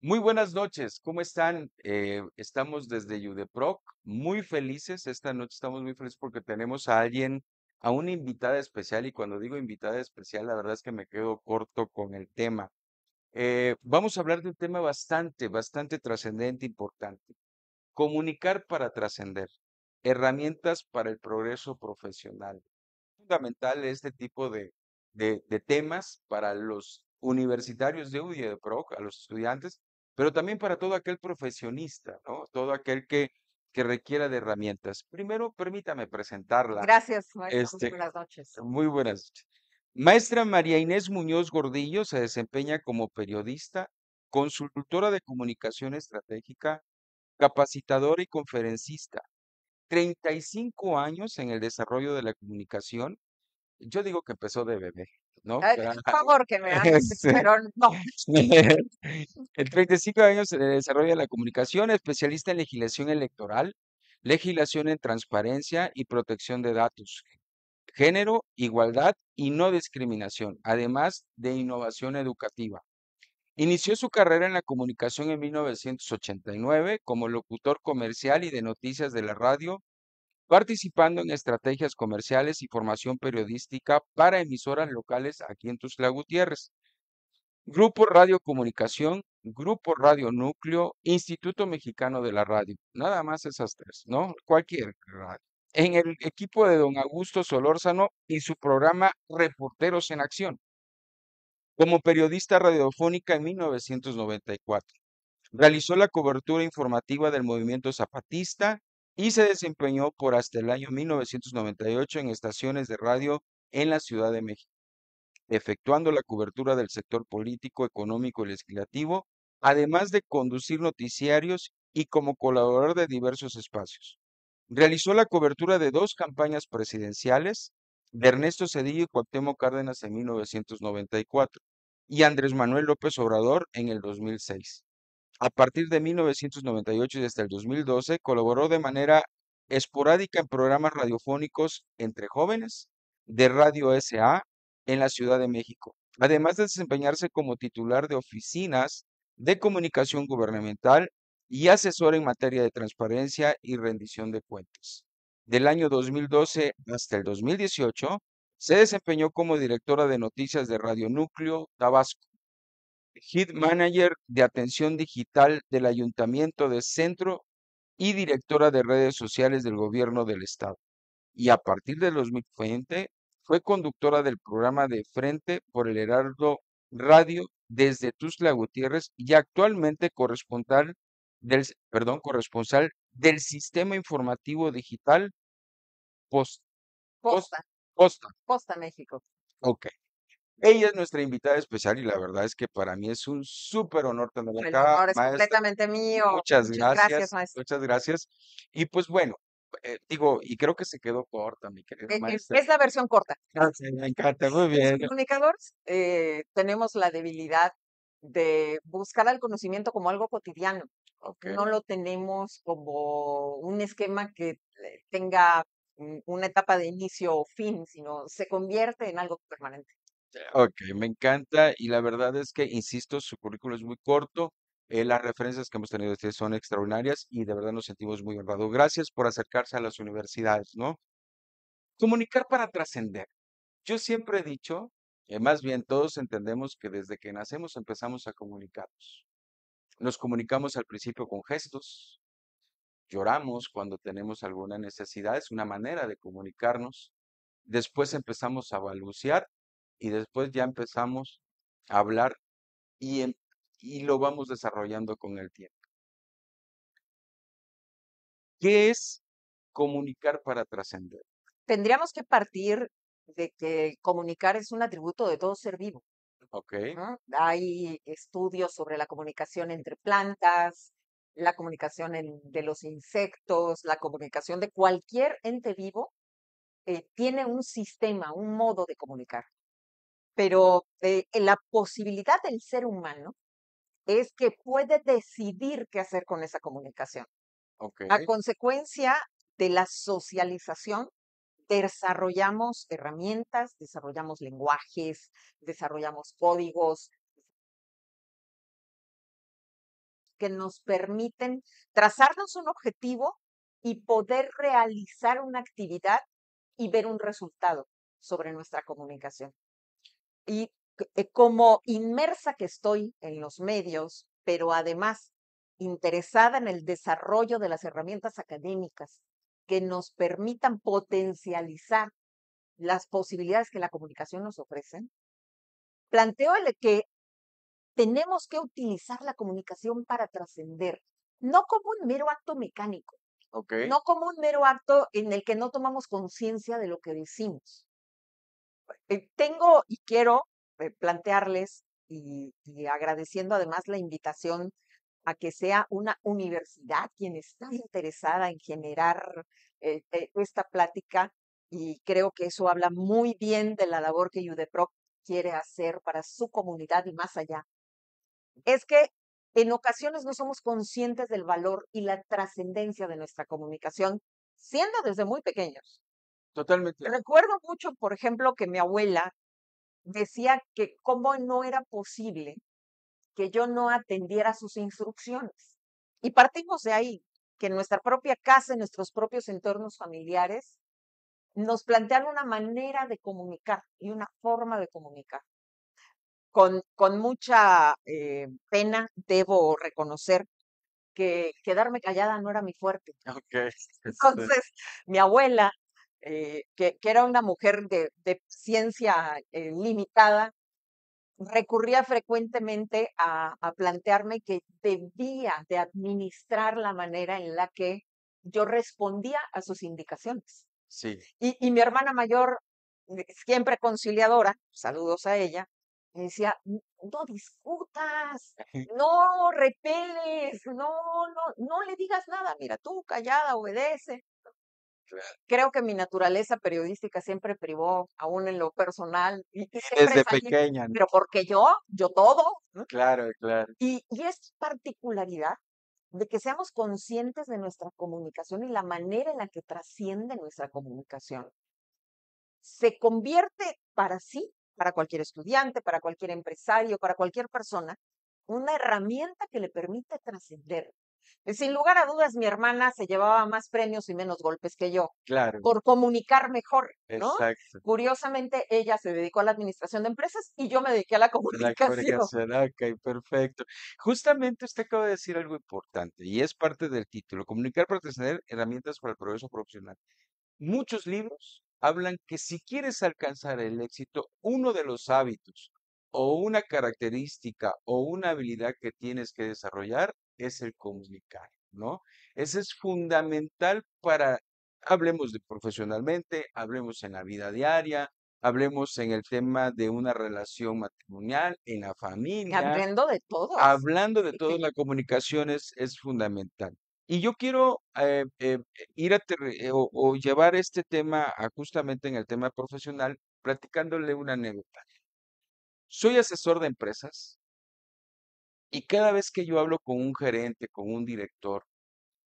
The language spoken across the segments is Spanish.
Muy buenas noches, ¿cómo están? Estamos desde UDEPROC, muy felices. Esta noche estamos muy felices porque tenemos a una invitada especial, y cuando digo invitada especial, la verdad es que me quedo corto con el tema. Vamos a hablar de un tema bastante trascendente, importante. Comunicar para trascender. Herramientas para el progreso profesional. Fundamental este tipo de temas para los universitarios de UDI, de PROC, a los estudiantes, pero también para todo aquel profesionista, ¿no? Todo aquel que requiera de herramientas. Primero, permítame presentarla. Gracias, maestro. Este, Buenas noches. Muy buenas noches. Maestra María Inés Muñoz Gordillo se desempeña como periodista, consultora de comunicación estratégica, capacitadora y conferencista. 35 años en el desarrollo de la comunicación. Yo digo que empezó de bebé, ¿no? Favor que me haces, Sí. pero no. En 35 años en el desarrollo de la comunicación, especialista en legislación electoral, legislación en transparencia y protección de datos, género, igualdad y no discriminación, además de innovación educativa. Inició su carrera en la comunicación en 1989 como locutor comercial y de noticias de la radio, participando en estrategias comerciales y formación periodística para emisoras locales aquí en Tuxtla Gutiérrez. Grupo Radio Comunicación, Grupo Radio Núcleo, Instituto Mexicano de la Radio. Nada más esas tres, ¿no? Cualquier radio. En el equipo de don Augusto Solórzano y su programa Reporteros en Acción, como periodista radiofónica en 1994. Realizó la cobertura informativa del movimiento zapatista y se desempeñó por hasta el año 1998 en estaciones de radio en la Ciudad de México, efectuando la cobertura del sector político, económico y legislativo, además de conducir noticiarios y como colaborador de diversos espacios. Realizó la cobertura de dos campañas presidenciales, de Ernesto Zedillo y Cuauhtémoc Cárdenas en 1994 y Andrés Manuel López Obrador en el 2006. A partir de 1998 y hasta el 2012, colaboró de manera esporádica en programas radiofónicos entre jóvenes de Radio SA en la Ciudad de México, además de desempeñarse como titular de oficinas de comunicación gubernamental y asesor en materia de transparencia y rendición de cuentas. Del año 2012 hasta el 2018, se desempeñó como directora de noticias de Radio Núcleo Tabasco, Head Manager de Atención Digital del Ayuntamiento de Centro y directora de redes sociales del Gobierno del Estado. Y a partir del 2020 fue conductora del programa de Frente por el Heraldo Radio desde Tuxtla Gutiérrez y actualmente corresponsal del Sistema Informativo Digital Post, Post, Posta, Posta. Posta México. Ok. Ella es nuestra invitada especial y la verdad es que para mí es un súper honor tenerla El acá, honor es maestra. completamente mío. Muchas Muchas gracias, gracias, maestro. muchas gracias. Y pues bueno, digo, y creo que se quedó corta, mi querida maestra. Es la versión corta. Sí, me encanta, muy Los bien. comunicadores tenemos la debilidad de buscar al conocimiento como algo cotidiano. Ok, No lo tenemos como un esquema que tenga una etapa de inicio o fin, sino se convierte en algo permanente. ok, me encanta y la verdad es que, insisto, su currículo es muy corto. Las referencias que hemos tenido de usted son extraordinarias y de verdad nos sentimos muy honrados. Gracias por acercarse a las universidades, ¿no? Comunicar para trascender. Yo siempre he dicho, más bien todos entendemos que desde que nacemos empezamos a comunicarnos. Nos comunicamos al principio con gestos, lloramos cuando tenemos alguna necesidad, es una manera de comunicarnos. Después empezamos a balbucear y después ya empezamos a hablar y, y lo vamos desarrollando con el tiempo. ¿Qué es comunicar para trascender? Tendríamos que partir de que comunicar es un atributo de todo ser vivo. ¿Ok? ¿No? Hay estudios sobre la comunicación entre plantas, la comunicación de los insectos, la comunicación de cualquier ente vivo tiene un sistema, un modo de comunicar. Pero en la posibilidad del ser humano es que puede decidir qué hacer con esa comunicación. ¿Ok? A consecuencia de la socialización, desarrollamos herramientas, desarrollamos lenguajes, desarrollamos códigos, que nos permiten trazarnos un objetivo y poder realizar una actividad y ver un resultado sobre nuestra comunicación. Y como inmersa que estoy en los medios, pero además interesada en el desarrollo de las herramientas académicas que nos permitan potencializar las posibilidades que la comunicación nos ofrece, planteo el que tenemos que utilizar la comunicación para trascender, no como un mero acto mecánico, Ok. no como un mero acto en el que no tomamos conciencia de lo que decimos. Tengo y quiero plantearles y agradeciendo además la invitación a que sea una universidad quien está interesada en generar esta plática y creo que eso habla muy bien de la labor que UDEPROC quiere hacer para su comunidad y más allá. Es que en ocasiones no somos conscientes del valor y la trascendencia de nuestra comunicación, siendo desde muy pequeños. Totalmente. Recuerdo mucho, por ejemplo, que mi abuela decía que cómo no era posible que yo no atendiera sus instrucciones. Y partimos de ahí, que en nuestra propia casa, en nuestros propios entornos familiares, nos plantean una manera de comunicar y una forma de comunicar. Con mucha pena debo reconocer que quedarme callada no era mi fuerte. Ok. Entonces, mi abuela, que era una mujer de ciencia limitada, recurría frecuentemente a plantearme que debía de administrar la manera en la que yo respondía a sus indicaciones. Sí. Y mi hermana mayor, siempre conciliadora, saludos a ella, me decía, No discutas, no repeles, no le digas nada, mira, tú callada, obedece". Creo que mi naturaleza periodística siempre privó, aún en lo personal, y siempre Desde salí, pequeña, ¿no? pero porque yo todo, ¿no? Claro, claro. Y es particularidad de que seamos conscientes de nuestra comunicación y la manera en la que trasciende nuestra comunicación. Se convierte para sí, para cualquier estudiante, para cualquier empresario, para cualquier persona, una herramienta que le permite trascender. Sin lugar a dudas, mi hermana se llevaba más premios y menos golpes que yo Claro, por comunicar mejor, ¿no? exacto. Curiosamente, ella se dedicó a la administración de empresas y yo me dediqué a la La comunicación. comunicación, ok, perfecto. Justamente usted acaba de decir algo importante y es parte del título, comunicar para tener herramientas para el progreso profesional. Muchos libros hablan que si quieres alcanzar el éxito, uno de los hábitos o una característica o una habilidad que tienes que desarrollar es el comunicar, ¿no? Ese es fundamental para, hablemos de profesionalmente, hablemos en la vida diaria, hablemos en el tema de una relación matrimonial, en la familia, Hablando de todos. hablando de todo, la comunicación es fundamental. Y yo quiero ir o llevar este tema a justamente en el tema profesional, platicándole una anécdota. Soy asesor de empresas y cada vez que yo hablo con un gerente, con un director,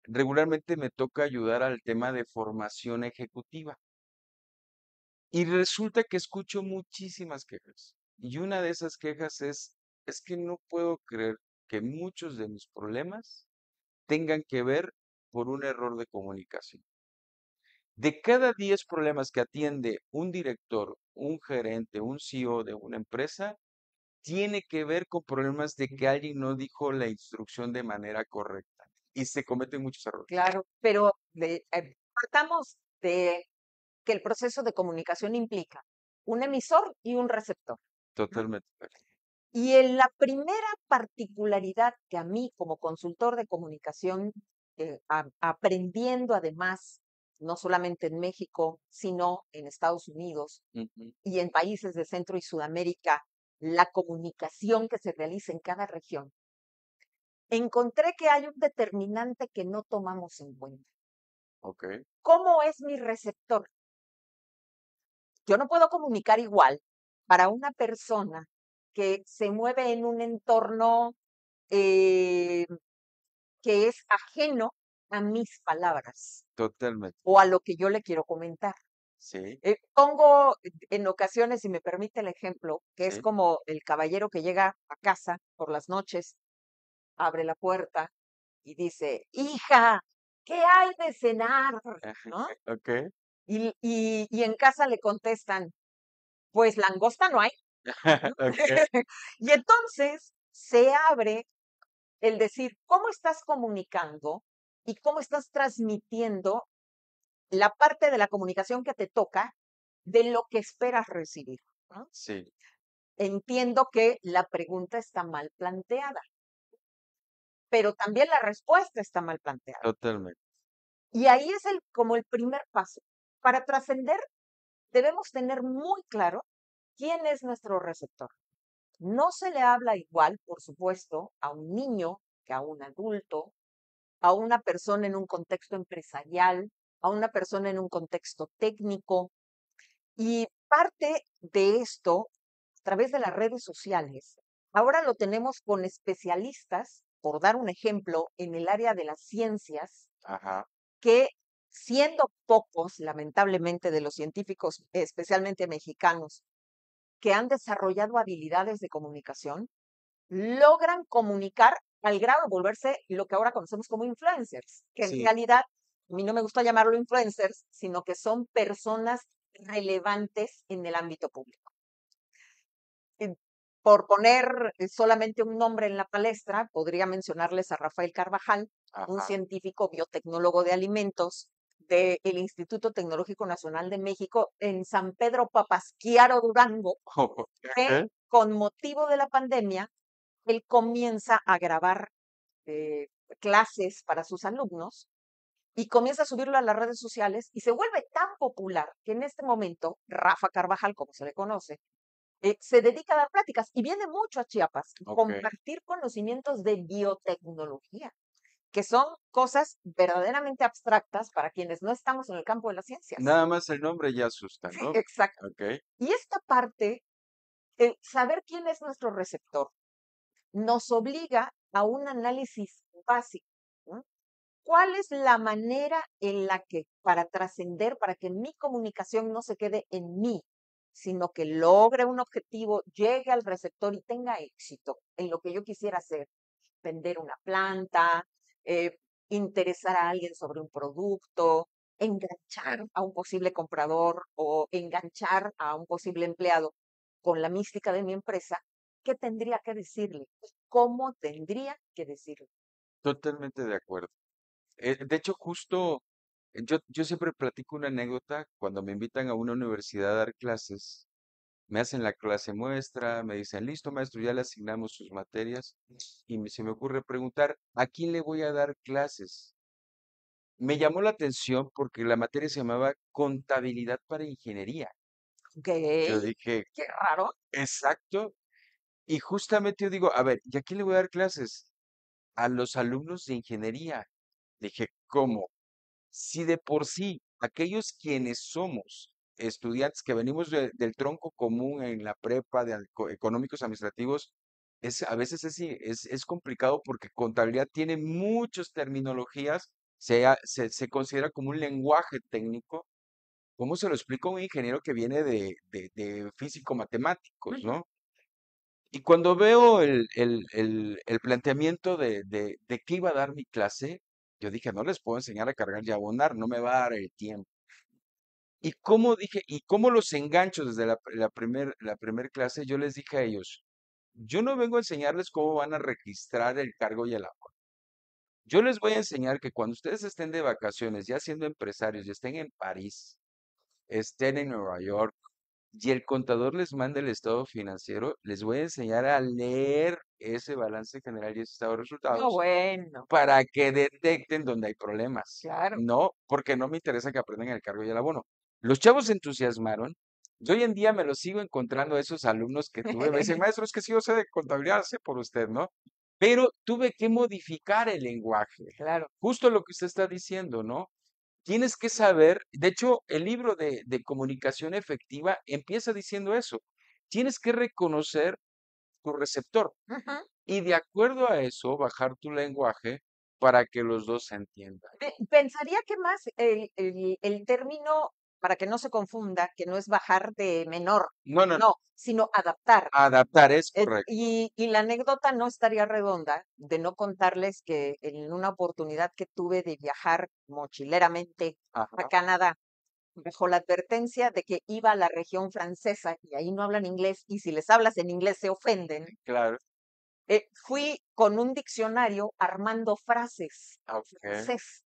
regularmente me toca ayudar al tema de formación ejecutiva. Y resulta que escucho muchísimas quejas. Y una de esas quejas es que no puedo creer que muchos de mis problemas tengan que ver por un error de comunicación. De cada 10 problemas que atiende un director, un gerente, un CEO de una empresa, tiene que ver con problemas de que alguien no dijo la instrucción de manera correcta y se cometen muchos errores. Claro, pero partamos de que el proceso de comunicación implica un emisor y un receptor, ¿no? Totalmente. Y en la primera particularidad que a mí como consultor de comunicación, aprendiendo además, no solamente en México, sino en Estados Unidos Ujú. y en países de Centro y Sudamérica, la comunicación que se realiza en cada región, encontré que hay un determinante que no tomamos en cuenta. Ok, ¿Cómo es mi receptor? Yo no puedo comunicar igual para una persona que se mueve en un entorno eh, que es ajeno a mis palabras totalmente. o a lo que yo le quiero comentar. Sí, Pongo en ocasiones, si me permite el ejemplo, que es sí, como el caballero que llega a casa por las noches abre la puerta y dice, hija, ¿qué hay de cenar? ¿No? Ok. Y en casa le contestan, pues langosta no hay. ¿No? Ok. Y entonces se abre el decir, ¿cómo estás comunicando y cómo estás transmitiendo la parte de la comunicación que te toca de lo que esperas recibir? ¿No? Sí, Entiendo que la pregunta está mal planteada, pero también la respuesta está mal planteada. totalmente. Y ahí es como el primer paso. Para trascender, debemos tener muy claro quién es nuestro receptor. No se le habla igual, por supuesto, a un niño que a un adulto, a una persona en un contexto empresarial, a una persona en un contexto técnico. Y parte de esto, a través de las redes sociales, ahora lo tenemos con especialistas, por dar un ejemplo, en el área de las ciencias, Ajá. que siendo pocos, lamentablemente, de los científicos, especialmente mexicanos, que han desarrollado habilidades de comunicación, logran comunicar al grado de volverse lo que ahora conocemos como influencers, que en Sí, realidad a mí no me gusta llamarlo influencers, sino que son personas relevantes en el ámbito público. Y por poner solamente un nombre en la palestra, podría mencionarles a Rafael Carvajal, un ajá. científico biotecnólogo de alimentos del Instituto Tecnológico Nacional de México en San Pedro Papasquiaro, Durango, que Ok. con motivo de la pandemia, él comienza a grabar eh, clases para sus alumnos y comienza a subirlo a las redes sociales y se vuelve tan popular que en este momento Rafa Carvajal, como se le conoce, se dedica a dar pláticas y viene mucho a Chiapas a Ok. compartir conocimientos de biotecnología, que son cosas verdaderamente abstractas para quienes no estamos en el campo de las ciencias. Nada más el nombre ya asusta, Sí, ¿no? exacto. Ok. Y esta parte, saber quién es nuestro receptor, nos obliga a un análisis básico, ¿no? ¿Cuál es la manera en la que, para trascender, para que mi comunicación no se quede en mí, sino que logre un objetivo, llegue al receptor y tenga éxito en lo que yo quisiera hacer? Vender una planta, eh, interesar a alguien sobre un producto, enganchar a un posible comprador o enganchar a un posible empleado con la mística de mi empresa. ¿Qué tendría que decirle? ¿Cómo tendría que decirle? Totalmente de acuerdo. De hecho, justo yo siempre platico una anécdota cuando me invitan a una universidad a dar clases. Me hacen la clase muestra, me dicen, listo, maestro, ya le asignamos sus materias. Y se me ocurre preguntar, ¿a quién le voy a dar clases? Me llamó la atención porque la materia se llamaba Contabilidad para Ingeniería. Ok, Yo dije, qué raro. exacto. Y justamente yo digo, a ver, ¿y a quién le voy a dar clases? A los alumnos de ingeniería. Dije, ¿cómo? Si de por sí aquellos quienes somos estudiantes que venimos del tronco común en la prepa de económicos administrativos, a veces es complicado porque contabilidad tiene muchas terminologías, se considera como un lenguaje técnico. ¿Cómo se lo explico a un ingeniero que viene de físico-matemáticos, Ujú. no? Y cuando veo el planteamiento de qué iba a dar mi clase, yo dije, no les puedo enseñar a cargar y abonar, no me va a dar el tiempo. Y cómo dije, y cómo los engancho desde la primer clase, yo les dije a ellos, yo no vengo a enseñarles cómo van a registrar el cargo y el abono. Yo les voy a enseñar que cuando ustedes estén de vacaciones, ya siendo empresarios, y estén en París, estén en Nueva York, y el contador les manda el estado financiero, les voy a enseñar a leer ese balance general y ese estado de No, resultados bueno, para que detecten donde hay problemas. claro. No, porque no me interesa que aprendan el cargo y el abono. Los chavos se entusiasmaron. Yo hoy en día me los sigo encontrando a esos alumnos que tuve. Me dicen, maestro, es que sí, yo sé de contabilidad, sé por usted, ¿no? Pero tuve que modificar el lenguaje. Claro. Justo lo que usted está diciendo, ¿no? Tienes que saber, de hecho, el libro de comunicación efectiva empieza diciendo eso. Tienes que reconocer tu receptor Ujú. y de acuerdo a eso bajar tu lenguaje para que los dos se entiendan. Pensaría que más el término para que no se confunda, que no es bajar de menor, No, no, no. no, sino adaptar. Adaptar es correcto. Y la anécdota no estaría redonda de no contarles que en una oportunidad que tuve de viajar mochileramente a Ajá, Canadá, bajo la advertencia de que iba a la región francesa y ahí no hablan inglés y si les hablas en inglés se ofenden, claro. fui con un diccionario armando frases Ok, francés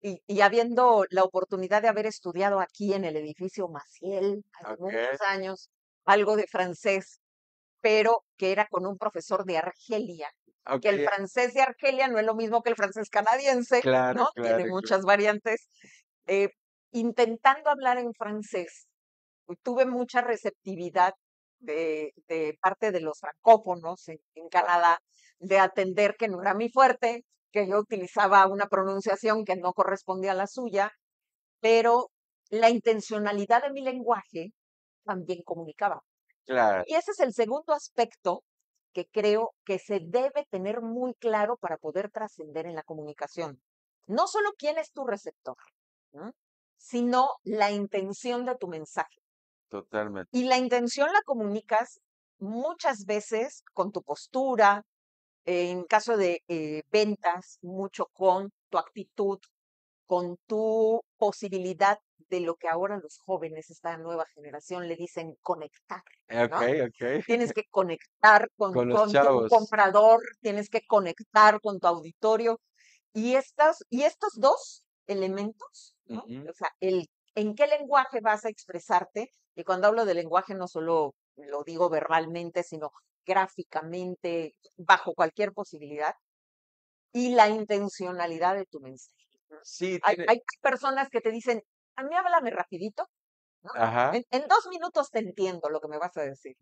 y habiendo la oportunidad de haber estudiado aquí en el edificio Maciel hace ok, muchos años algo de francés, pero que era con un profesor de Argelia, que el ok. francés de Argelia no es lo mismo que el francés canadiense, Claro, ¿no? Tiene claro, claro. muchas variantes. Eh, intentando hablar en francés, tuve mucha receptividad de parte de los francófonos en Canadá, de atender que no era mi fuerte, que yo utilizaba una pronunciación que no correspondía a la suya, pero la intencionalidad de mi lenguaje también comunicaba. Claro, Y ese es el segundo aspecto que creo que se debe tener muy claro para poder trascender en la comunicación. No solo quién es tu receptor, ¿no? Sino la intención de tu mensaje. totalmente. Y la intención la comunicas muchas veces con tu postura, en caso de ventas, mucho con tu actitud, con tu posibilidad de lo que ahora los jóvenes, esta nueva generación, le dicen conectar, Ok, ¿no? ok. Tienes que conectar Con los con tu chavos. comprador, tienes que conectar con tu auditorio. Y estos dos elementos, ¿no? Ujú. O sea, el en qué lenguaje vas a expresarte, y cuando hablo de lenguaje no solo lo digo verbalmente, sino gráficamente, bajo cualquier posibilidad, y la intencionalidad de tu mensaje, ¿no? Sí, Hay, tiene. hay personas que te dicen, a mí háblame rapidito, ¿no? Ajá. En 2 minutos te entiendo lo que me vas a decir.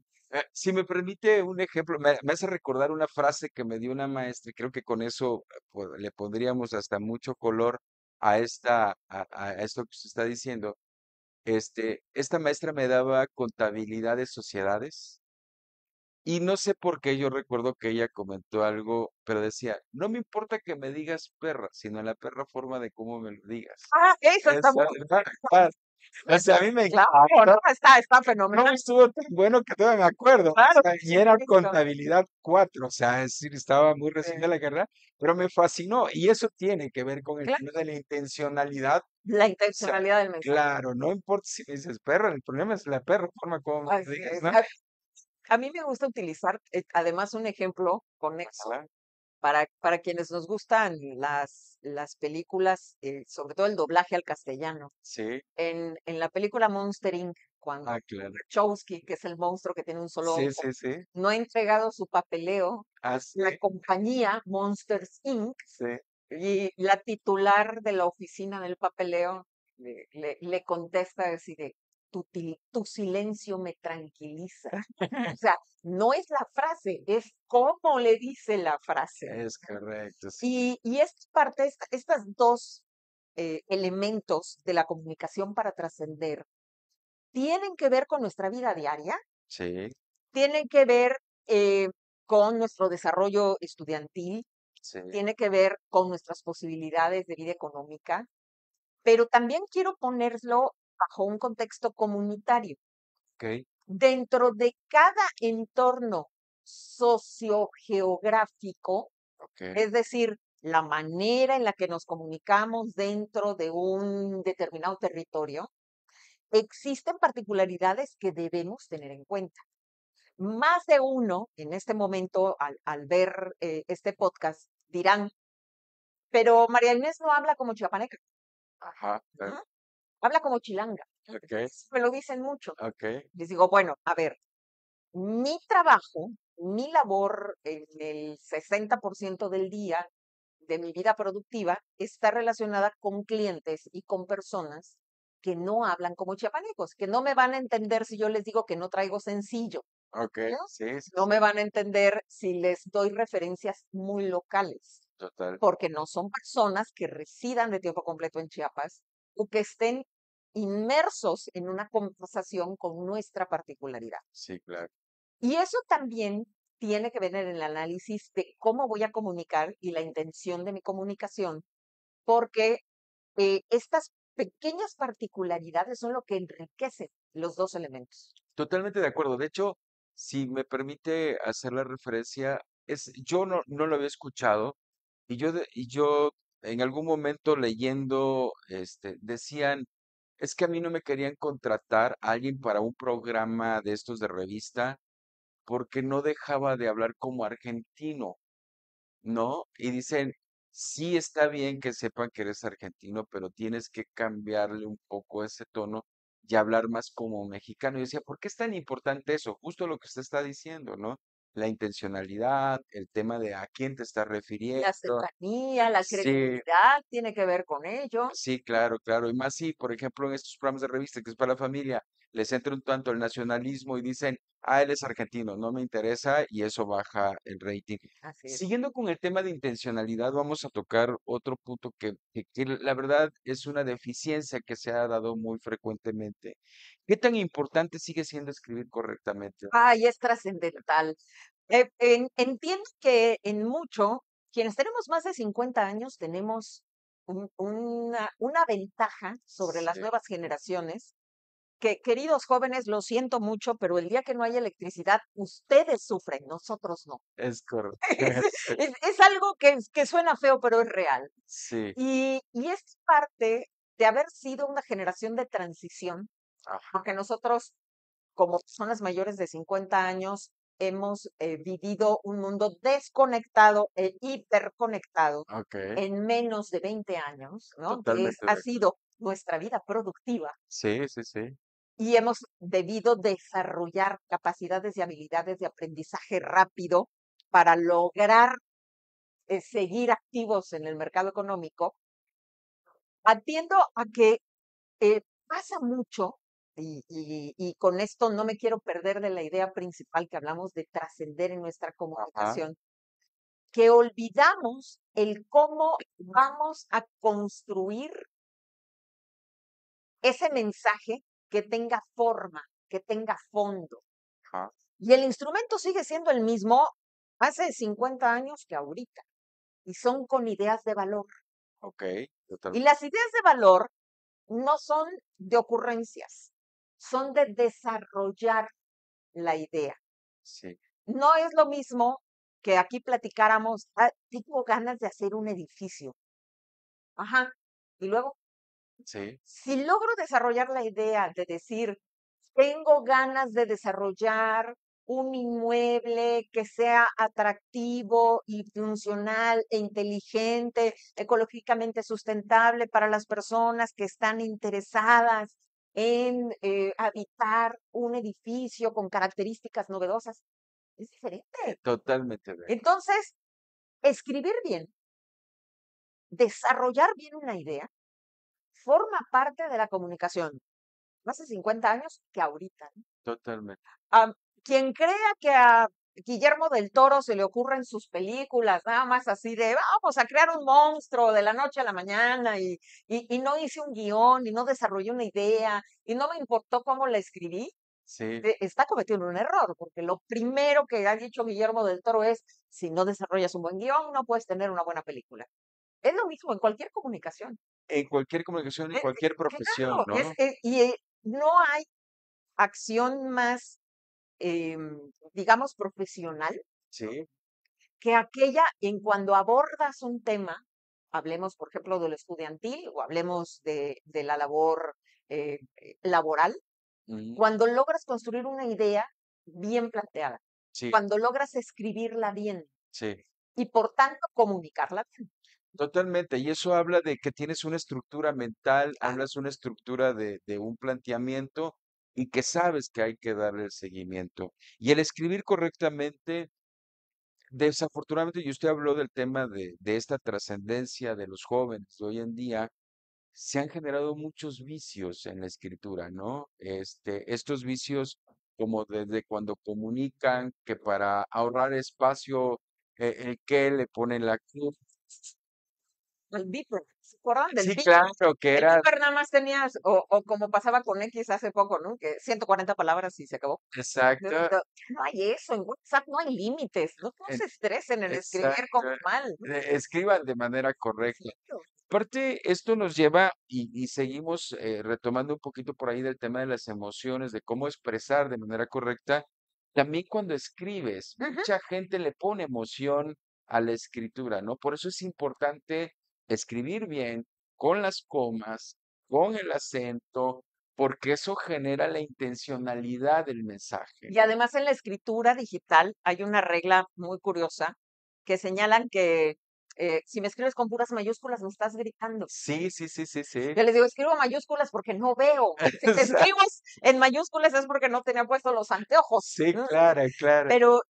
Si me permite un ejemplo, me hace recordar una frase que me dio una maestra, y creo que con eso le pondríamos hasta mucho color a a esto que usted está diciendo. Esta maestra me daba contabilidad de sociedades y no sé por qué yo recuerdo que ella comentó algo, pero decía, no me importa que me digas perra, sino la perra forma de cómo me lo digas. Ah, eso está Esa, muy, o sea, a mí me claro, no, encanta. está No fenomenal. estuvo tan bueno que todavía me acuerdo. O Claro, sea, por y era supuesto. contabilidad 4, o sea, es decir, estaba muy Sí, recién de la carrera, pero me fascinó. Y eso tiene que ver con el claro, tema de la intencionalidad. O la sea, intencionalidad del mensaje. claro, no importa si me dices perra, el problema es la perra forma como me lo Así digas, es. ¿no? A mí me gusta utilizar, además, un ejemplo conexo Ajá, para quienes nos gustan las películas, sobre todo el doblaje al castellano. sí, En la película Monster Inc., cuando claro. Wachowski, que es el monstruo que tiene un solo Sí, ojo, sí, sí. no ha entregado su papeleo, Sí, la compañía Monsters Inc. sí. y la titular de la oficina del papeleo le contesta así de, tu silencio me tranquiliza. O sea, no es la frase, es cómo le dice la frase. Es correcto, sí. Y esta parte, estas dos elementos de la comunicación para trascender tienen que ver con nuestra vida diaria, Sí, tienen que ver con nuestro desarrollo estudiantil, sí, tiene que ver con nuestras posibilidades de vida económica, pero también quiero ponerlo bajo un contexto comunitario. ok, Dentro de cada entorno sociogeográfico, ok, es decir, la manera en la que nos comunicamos dentro de un determinado territorio, existen particularidades que debemos tener en cuenta. Más de uno en este momento, al ver este podcast, dirán, pero María Inés no habla como chiapaneca, ajá, ¿no? Habla como chilanga. ok, Me lo dicen mucho. ok, Les digo, bueno, a ver, mi trabajo, mi labor en el 60% del día de mi vida productiva está relacionada con clientes y con personas que no hablan como chiapanecos, que no me van a entender si yo les digo que no traigo sencillo, ok, ¿no? sí, sí, No sí, me van a entender si les doy referencias muy locales, total, porque no son personas que residan de tiempo completo en Chiapas o que estén inmersos en una conversación con nuestra particularidad. sí, claro, Y eso también tiene que ver en el análisis de cómo voy a comunicar y la intención de mi comunicación, porque estas pequeñas particularidades son lo que enriquecen los dos elementos. Totalmente de acuerdo. De hecho, si me permite hacer la referencia, yo no lo había escuchado y yo en algún momento leyendo, decían, es que a mí no me querían contratar a alguien para un programa de estos de revista porque no dejaba de hablar como argentino. ¿No? Y dicen, sí está bien que sepan que eres argentino, pero tienes que cambiarle un poco ese tono y hablar más como mexicano. Y yo decía, ¿por qué es tan importante eso? Justo lo que usted está diciendo, ¿no? La intencionalidad, el tema de a quién te estás refiriendo. La cercanía, la Sí, credibilidad tiene que ver con ello. sí, claro, claro. Y más si, por ejemplo, en estos programas de revista que es para la familia, les entra un tanto el nacionalismo y dicen, ah, él es argentino, no me interesa, y eso baja el rating. Así es. Siguiendo con el tema de intencionalidad, vamos a tocar otro punto que la verdad es una deficiencia que se ha dado muy frecuentemente. ¿Qué tan importante sigue siendo escribir correctamente? Ay, es trascendental. Entiendo que en mucho, quienes tenemos más de 50 años, tenemos una ventaja sobre las Sí, nuevas generaciones, que queridos jóvenes, lo siento mucho, pero el día que no hay electricidad, ustedes sufren, nosotros no. es correcto. Es, Sí, es algo que suena feo, pero es real. sí, Y es parte de haber sido una generación de transición, ajá, porque nosotros como personas mayores de 50 años, hemos vivido un mundo desconectado e hiperconectado ok, en menos de 20 años, ¿no? totalmente Ha de acuerdo. sido nuestra vida productiva Sí, sí, sí, y hemos debido desarrollar capacidades y habilidades de aprendizaje rápido para lograr seguir activos en el mercado económico. Atiendo a que pasa mucho, y con esto no me quiero perder de la idea principal que hablamos de trascender en nuestra ajá, comunicación, que olvidamos el cómo vamos a construir ese mensaje que tenga forma, que tenga fondo. ajá, Y el instrumento sigue siendo el mismo hace 50 años que ahorita, y son con ideas de valor. ok, Y totalmente, las ideas de valor no son de ocurrencias, son de desarrollar la idea. sí, No es lo mismo que aquí platicáramos, "Ah, tengo ganas de hacer un edificio". Ajá. Y luego, sí, si logro desarrollar la idea de decir, tengo ganas de desarrollar un inmueble que sea atractivo y funcional e inteligente, ecológicamente sustentable para las personas que están interesadas en habitar un edificio con características novedosas, es diferente. totalmente de acuerdo. Entonces, escribir bien, desarrollar bien una idea, forma parte de la comunicación. Hace 50 años que ahorita, ¿no? Totalmente. Quien crea que a Guillermo del Toro se le ocurren sus películas, nada más así de vamos a crear un monstruo de la noche a la mañana y no hice un guión y no desarrollé una idea y no me importó cómo la escribí, Sí, está cometiendo un error, porque lo primero que ha dicho Guillermo del Toro es, si no desarrollas un buen guión, no puedes tener una buena película. Es lo mismo en cualquier comunicación. en cualquier comunicación, en cualquier profesión, Claro, ¿no? no hay acción más, digamos, profesional Sí, que aquella en cuando abordas un tema, hablemos, por ejemplo, de lo estudiantil o hablemos de la labor laboral, ujú, cuando logras construir una idea bien planteada, sí, cuando logras escribirla bien sí, y por tanto comunicarla bien. totalmente. Y eso habla de que tienes una estructura mental, Claro. hablas una estructura de un planteamiento y que sabes que hay que darle el seguimiento. Y el escribir correctamente, desafortunadamente, y usted habló del tema de esta trascendencia de los jóvenes de hoy en día, se han generado muchos vicios en la escritura, ¿no? Estos vicios como desde cuando comunican que para ahorrar espacio, el que le ponen la cruz. El beeper, ¿se acuerdan del Sí, beeper? claro, que El era beeper nada más tenías, o como pasaba con X hace poco, ¿no? Que 140 palabras y se acabó. exacto, No hay eso, en WhatsApp no hay límites, no en- se estresen en escribir como exacto, mal, ¿no? escriban de manera correcta. Exacto. aparte, esto nos lleva y seguimos retomando un poquito por ahí del tema de las emociones, de cómo expresar de manera correcta. También cuando escribes, Ujú. mucha gente le pone emoción a la escritura, ¿no? Por eso es importante escribir bien, con las comas, con el acento, porque eso genera la intencionalidad del mensaje. Y además en la escritura digital hay una regla muy curiosa que señalan que si me escribes con puras mayúsculas me estás gritando. Sí, sí, sí, sí, sí. Yo les digo, escribo mayúsculas porque no veo. Si me escribes en mayúsculas es porque no tenía puestos los anteojos. Sí, claro, claro. Pero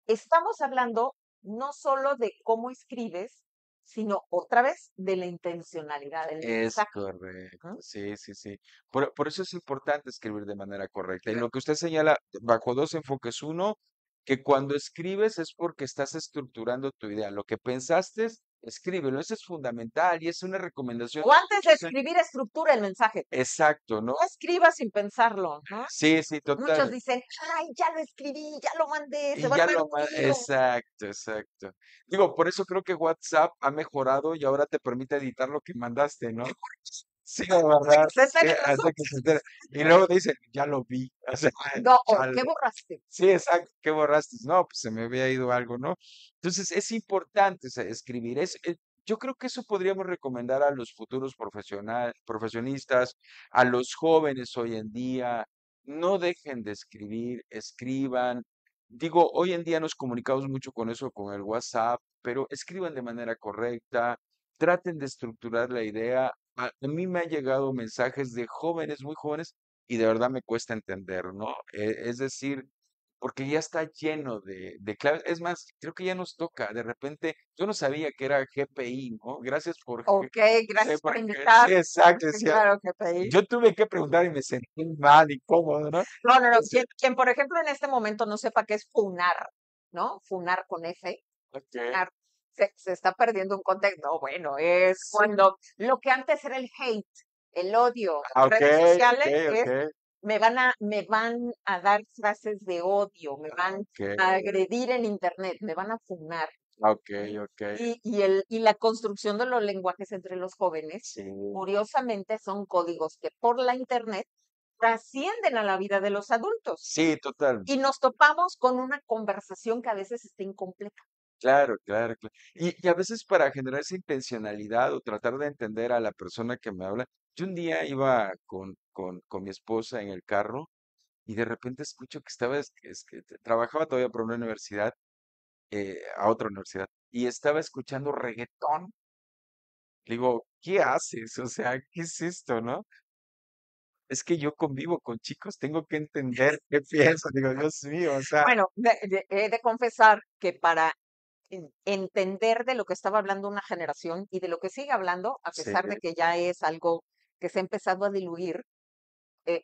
estamos hablando no solo de cómo escribes, sino otra vez de la intencionalidad del Es mensaje. correcto, ¿No? sí, sí, sí. Por eso es importante escribir de manera correcta. Y lo que usted señala bajo dos enfoques. Uno, que cuando escribes es porque estás estructurando tu idea. Lo que pensaste, escríbelo. Eso es fundamental y es una recomendación O de antes de muchos. escribir, estructura el mensaje. Exacto, ¿no? No escribas sin pensarlo, ¿no? Sí, sí, Muchos total. dicen, ay, ya lo escribí, ya lo mandé, se Y va a ya armar lo un más, lío. exacto, exacto. Digo, por eso creo que WhatsApp ha mejorado y ahora te permite editar lo que mandaste, ¿no? Sí, de verdad, Se sí, tiene razón. hace que se entere. Y luego dicen, ya lo vi, o sea, No, o, chale. ¿qué borraste? Sí, exacto, ¿qué borraste? No, pues se me había ido algo, ¿no? Entonces es importante escribir. Yo creo que eso podríamos recomendar a los futuros profesionistas, a los jóvenes hoy en día. No dejen de escribir, escriban. Digo, hoy en día nos comunicamos mucho con eso, con el WhatsApp, pero escriban de manera correcta, traten de estructurar la idea. A mí me han llegado mensajes de jóvenes, muy jóvenes, y de verdad me cuesta entender, ¿no? Es decir, porque ya está lleno de claves. Es más, creo que ya nos toca. De repente, yo no sabía que era GPI, ¿no? Gracias por, Ok, gracias por porque, invitar. sí, exacto, Sí, decía, claro que pedí. yo tuve que preguntar y me sentí mal, incómodo, ¿no? No, no, no. Entonces, Quien, por ejemplo, en este momento no sepa qué es funar, ¿no? Funar con F. ok, Funar, se está perdiendo un contexto. No, bueno, es cuando lo que antes era el hate, el odio en ok, redes ok, sociales, ok, es me van a dar frases de odio, me van ok, a agredir en internet, me van a funar. ok, ¿Sí? ok, Y la construcción de los lenguajes entre los jóvenes, sí, curiosamente, son códigos que por la internet trascienden a la vida de los adultos. sí, total. Y nos topamos con una conversación que a veces está incompleta. Claro, claro, claro. Y a veces para generar esa intencionalidad o tratar de entender a la persona que me habla, yo un día iba con mi esposa en el carro y de repente escucho que trabajaba todavía por una universidad, a otra universidad, y estaba escuchando reggaetón. Digo, ¿qué haces? O sea, ¿qué es esto, no? Es que yo convivo con chicos, tengo que entender qué piensan. Digo, Dios mío, o sea, Bueno, he de confesar que para entender de lo que estaba hablando una generación y de lo que sigue hablando, a sí, pesar de que ya es algo que se ha empezado a diluir,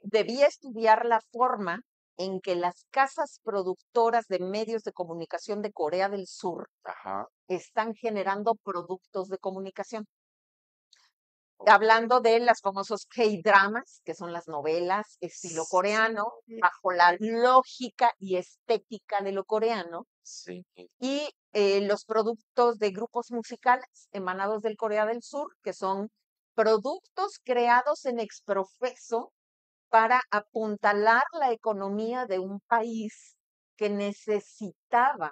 debía estudiar la forma en que las casas productoras de medios de comunicación de Corea del Sur ajá, están generando productos de comunicación. ok, Hablando de las famosos K-dramas, que son las novelas estilo sí, coreano, bajo la lógica y estética de lo coreano, sí, y los productos de grupos musicales emanados del Corea del Sur, que son productos creados en exprofeso para apuntalar la economía de un país que necesitaba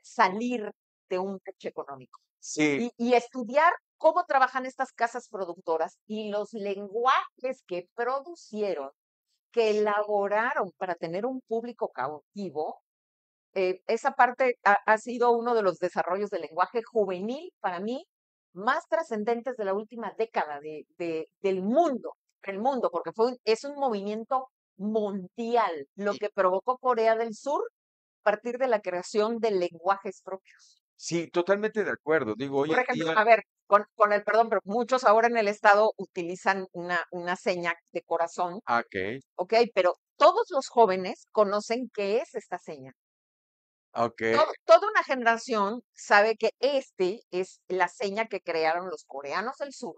salir de un techo económico sí, y estudiar cómo trabajan estas casas productoras y los lenguajes que producieron, que elaboraron para tener un público cautivo. Esa parte ha sido uno de los desarrollos del lenguaje juvenil para mí más trascendentes de la última década del mundo, el mundo, porque es un movimiento mundial lo que provocó Corea del Sur a partir de la creación de lenguajes propios. sí, totalmente de acuerdo. Digo, hoy Por en ejemplo, día, a ver, con el perdón, pero muchos ahora en el estado utilizan una seña de corazón, ok, ¿ok? Pero todos los jóvenes conocen qué es esta seña. ok, Toda una generación sabe que este es la seña que crearon los coreanos del sur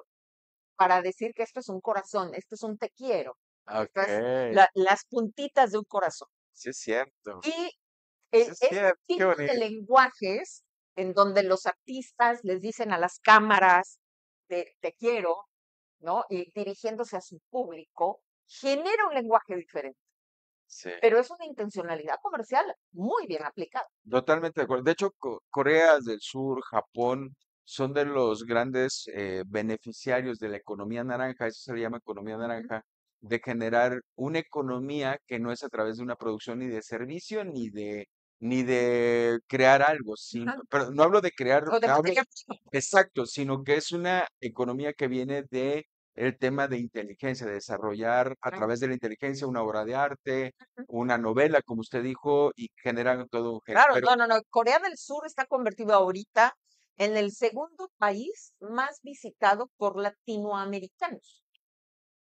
para decir que esto es un corazón, esto es un te quiero, esto es ok, las puntitas de un corazón. sí es cierto, Y sí es este cierto, qué tipo de bonito. lenguajes en donde los artistas les dicen a las cámaras, te quiero, ¿no? Y dirigiéndose a su público, genera un lenguaje diferente, Sí. pero es una intencionalidad comercial muy bien aplicada. Totalmente de acuerdo. De hecho, Corea del Sur, Japón, son de los grandes beneficiarios de la economía naranja, eso se le llama economía Ujú. naranja, de generar una economía que no es a través de una producción ni de servicio, ni de crear algo, Ajá. pero no hablo de crear, O de hablo materia prima. exacto, sino que es una economía que viene de el tema de inteligencia, de desarrollar a Claro. través de la inteligencia una obra de arte, una novela, como usted dijo, y generan todo un género. Claro, Pero no, no, no. Corea del Sur está convertido ahorita en el segundo país más visitado por latinoamericanos,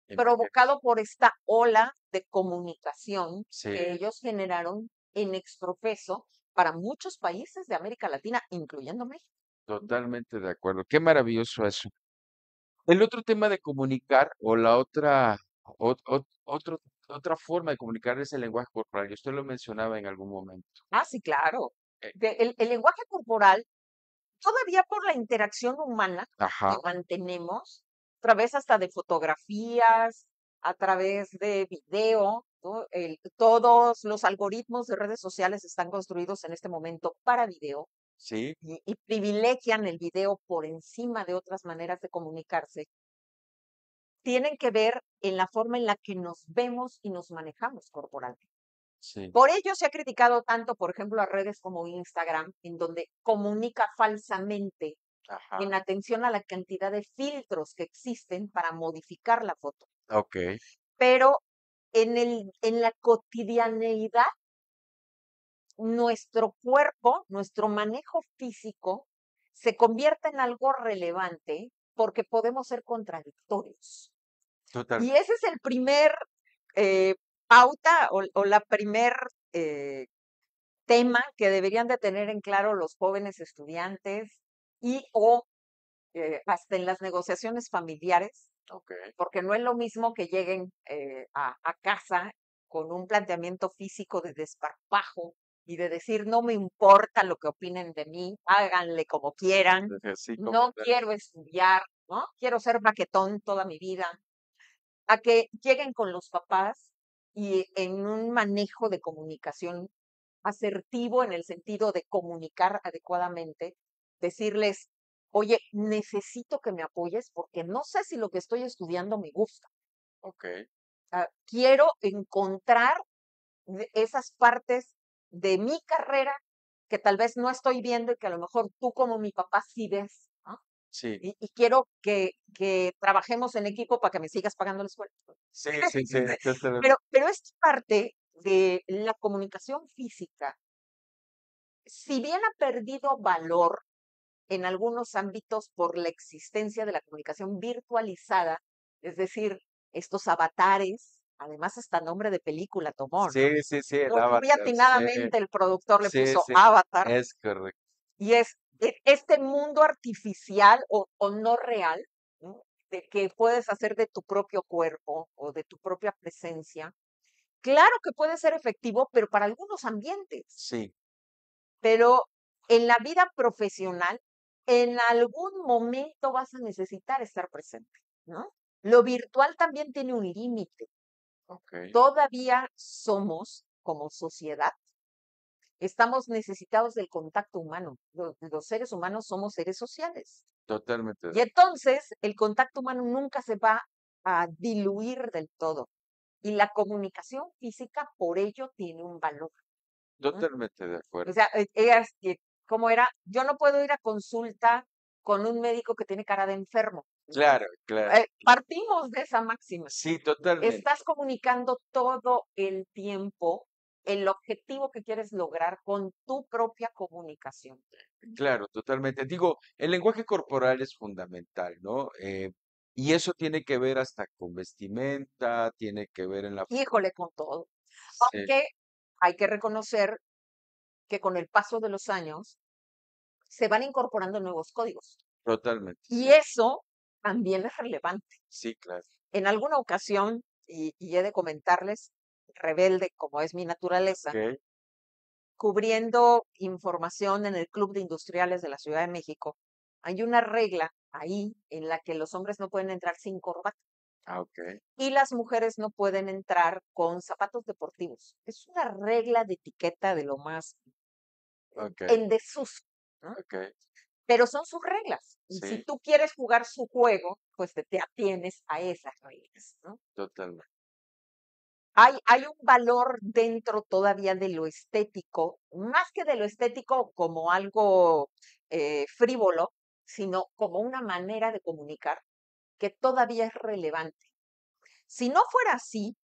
imagínese, provocado por esta ola de comunicación sí, que ellos generaron en exprofeso para muchos países de América Latina, incluyendo México. totalmente de acuerdo. Qué maravilloso eso. El otro tema de comunicar o la otra forma de comunicar es el lenguaje corporal. Y usted lo mencionaba en algún momento. Ah, sí, claro. Eh, El lenguaje corporal, todavía por la interacción humana que ajá, mantenemos, a través hasta de fotografías, a través de video, ¿no? Todos los algoritmos de redes sociales están construidos en este momento para video sí, y privilegian el video por encima de otras maneras de comunicarse. Tienen que ver en la forma en la que nos vemos y nos manejamos corporalmente. sí, Por ello se ha criticado tanto, por ejemplo, a redes como Instagram, en donde comunica falsamente ajá, en atención a la cantidad de filtros que existen para modificar la foto. ok, Pero en la cotidianeidad, nuestro cuerpo, nuestro manejo físico, se convierte en algo relevante porque podemos ser contradictorios. total, Y ese es el primer eh, pauta o la primer eh, tema que deberían de tener en claro los jóvenes estudiantes y o hasta en las negociaciones familiares, ok, porque no es lo mismo que lleguen a casa con un planteamiento físico de desparpajo y de decir, no me importa lo que opinen de mí, háganle como quieran, sí, no quiero estudiar, ¿no? Quiero ser baquetón toda mi vida, a que lleguen con los papás y en un manejo de comunicación asertivo en el sentido de comunicar adecuadamente, decirles, oye, necesito que me apoyes porque no sé si lo que estoy estudiando me gusta. ok, Quiero encontrar esas partes de mi carrera que tal vez no estoy viendo y que a lo mejor tú como mi papá sí ves, ¿no? sí, Y quiero que trabajemos en equipo para que me sigas pagando la escuela. sí, sí, sí, Pero esta parte de la comunicación física, si bien ha perdido valor en algunos ámbitos por la existencia de la comunicación virtualizada, es decir, estos avatares, además hasta nombre de película tomó, ¿no? sí, sí, sí, el Muy avatar, sí, atinadamente el productor le sí, puso sí, Avatar es correcto, y es este mundo artificial o no real, ¿no? De que puedes hacer de tu propio cuerpo o de tu propia presencia. Claro que puede ser efectivo, pero para algunos ambientes. sí, Pero en la vida profesional, en algún momento vas a necesitar estar presente, ¿no? Lo virtual también tiene un límite. ok, Todavía somos, como sociedad, estamos necesitados del contacto humano. Los seres humanos somos seres sociales. totalmente, Y entonces el contacto humano nunca se va a diluir del todo. Y la comunicación física por ello tiene un valor, ¿no? totalmente de O acuerdo. sea, ¿cómo era? Yo no puedo ir a consulta con un médico que tiene cara de enfermo, ¿no? Claro, claro, Partimos de esa máxima. sí, totalmente. Estás comunicando todo el tiempo el objetivo que quieres lograr con tu propia comunicación. Claro, totalmente. Digo, el lenguaje corporal es fundamental, ¿no? Y eso tiene que ver hasta con vestimenta, tiene que ver en la... Híjole con todo. Sí, Aunque hay que reconocer que con el paso de los años se van incorporando nuevos códigos. totalmente, Y sí, eso también es relevante. sí, claro. En alguna ocasión, y he de comentarles, rebelde como es mi naturaleza, Ok, cubriendo información en el Club de Industriales de la Ciudad de México, hay una regla ahí en la que los hombres no pueden entrar sin corbata Ah, ok, y las mujeres no pueden entrar con zapatos deportivos. Es una regla de etiqueta de lo más ok, en desuso, ¿no? ok, Pero son sus reglas. Y si sí, tú quieres jugar su juego, pues te atienes a esas reglas, ¿no? totalmente. Hay un valor dentro todavía de lo estético, más que de lo estético como algo frívolo, sino como una manera de comunicar que todavía es relevante. Si no fuera así,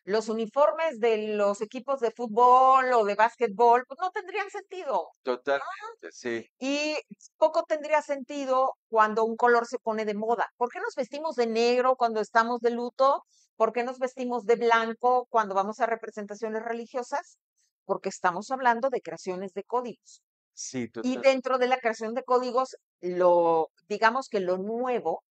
los uniformes de los equipos de fútbol o de básquetbol, pues no tendrían sentido. Totalmente, sí, Y poco tendría sentido cuando un color se pone de moda. ¿Por qué nos vestimos de negro cuando estamos de luto? ¿Por qué nos vestimos de blanco cuando vamos a representaciones religiosas? Porque estamos hablando de creaciones de códigos. sí, Y total, dentro de la creación de códigos, digamos que lo nuevo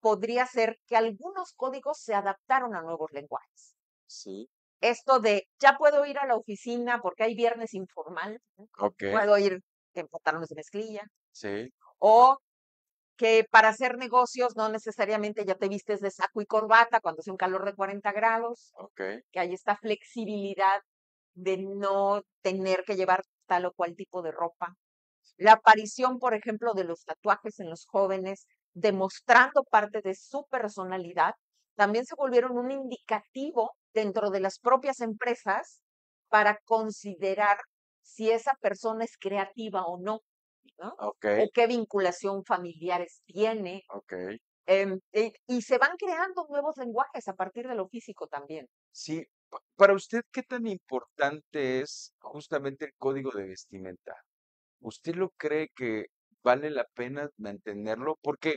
podría ser que algunos códigos se adaptaron a nuevos lenguajes. sí, Esto de ya puedo ir a la oficina porque hay viernes informal, ¿no? ok, Puedo ir en pantalones de mezclilla, sí, o que para hacer negocios no necesariamente ya te vistes de saco y corbata cuando hace un calor de 40 grados, ok, que hay esta flexibilidad de no tener que llevar tal o cual tipo de ropa. La aparición, por ejemplo, de los tatuajes en los jóvenes, demostrando parte de su personalidad, también se volvieron un indicativo dentro de las propias empresas para considerar si esa persona es creativa o no, ¿no? ok, O qué vinculación familiares tiene. ok. Y se van creando nuevos lenguajes a partir de lo físico también. Sí, para usted, ¿qué tan importante es justamente el código de vestimenta? ¿Usted lo cree que vale la pena mantenerlo? Porque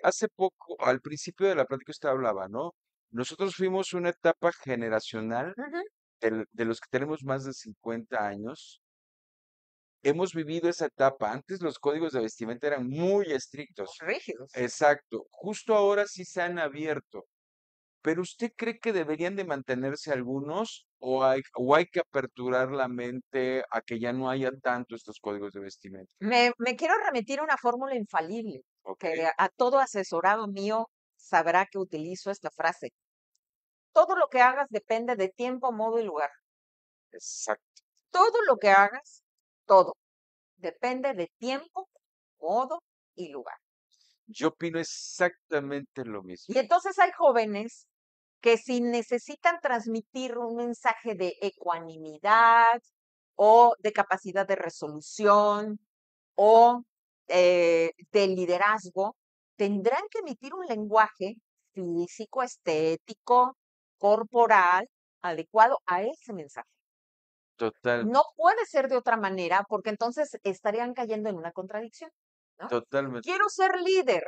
hace poco, al principio de la plática usted hablaba, ¿no? Nosotros fuimos una etapa generacional Ujú. de los que tenemos más de 50 años. Hemos vivido esa etapa. Antes los códigos de vestimenta eran muy estrictos. Rígidos. Exacto. Justo ahora sí se han abierto. ¿Pero usted cree que deberían de mantenerse algunos o hay que aperturar la mente a que ya no haya tanto estos códigos de vestimenta? Me quiero remitir a una fórmula infalible, Ok, que a todo asesorado mío sabrá que utilizo esta frase. Todo lo que hagas depende de tiempo, modo y lugar. exacto. Todo lo que hagas, todo, depende de tiempo, modo y lugar. Yo opino exactamente lo mismo. Y entonces hay jóvenes que si necesitan transmitir un mensaje de ecuanimidad o de capacidad de resolución o de liderazgo, tendrán que emitir un lenguaje físico, estético, corporal, adecuado a ese mensaje. No Totalmente, puede ser de otra manera porque entonces estarían cayendo en una contradicción, ¿no? totalmente. Quiero ser líder,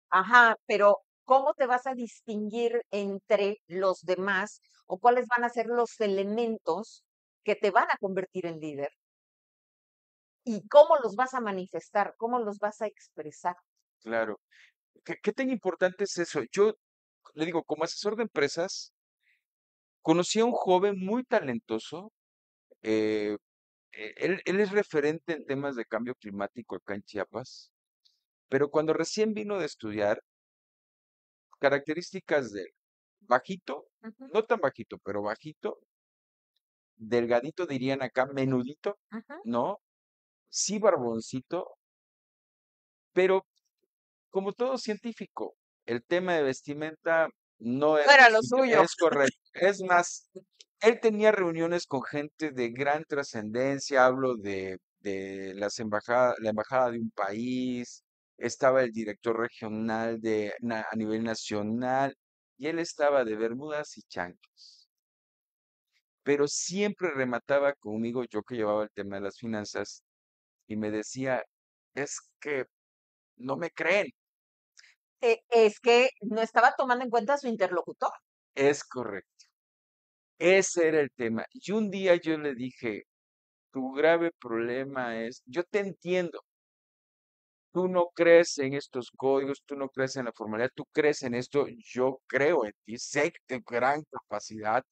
ajá, pero ¿cómo te vas a distinguir entre los demás o cuáles van a ser los elementos que te van a convertir en líder y cómo los vas a manifestar, cómo los vas a expresar? Claro. ¿Qué tan importante es eso? Yo le digo, como asesor de empresas, conocí a un joven muy talentoso. eh, él es referente en temas de cambio climático acá en Chiapas, pero cuando recién vino de estudiar, características de bajito, Ujú, no tan bajito, pero bajito, delgadito dirían acá, menudito, ujú. ¿no? Sí, barboncito, pero como todo científico, el tema de vestimenta no No era era lo lo suyo, suyo. es correcto. Es más, él tenía reuniones con gente de gran trascendencia, hablo de la embajada de un país, estaba el director regional a nivel nacional, y él estaba de bermudas y chanclas. Pero siempre remataba conmigo, yo que llevaba el tema de las finanzas, y me decía, es que no me creen. Es que no estaba tomando en cuenta a su interlocutor. Es correcto. Ese era el tema. Y un día yo le dije, tu grave problema es, yo te entiendo, tú no crees en estos códigos, tú no crees en la formalidad, tú crees en esto, yo creo en ti, sé que tienes gran capacidad,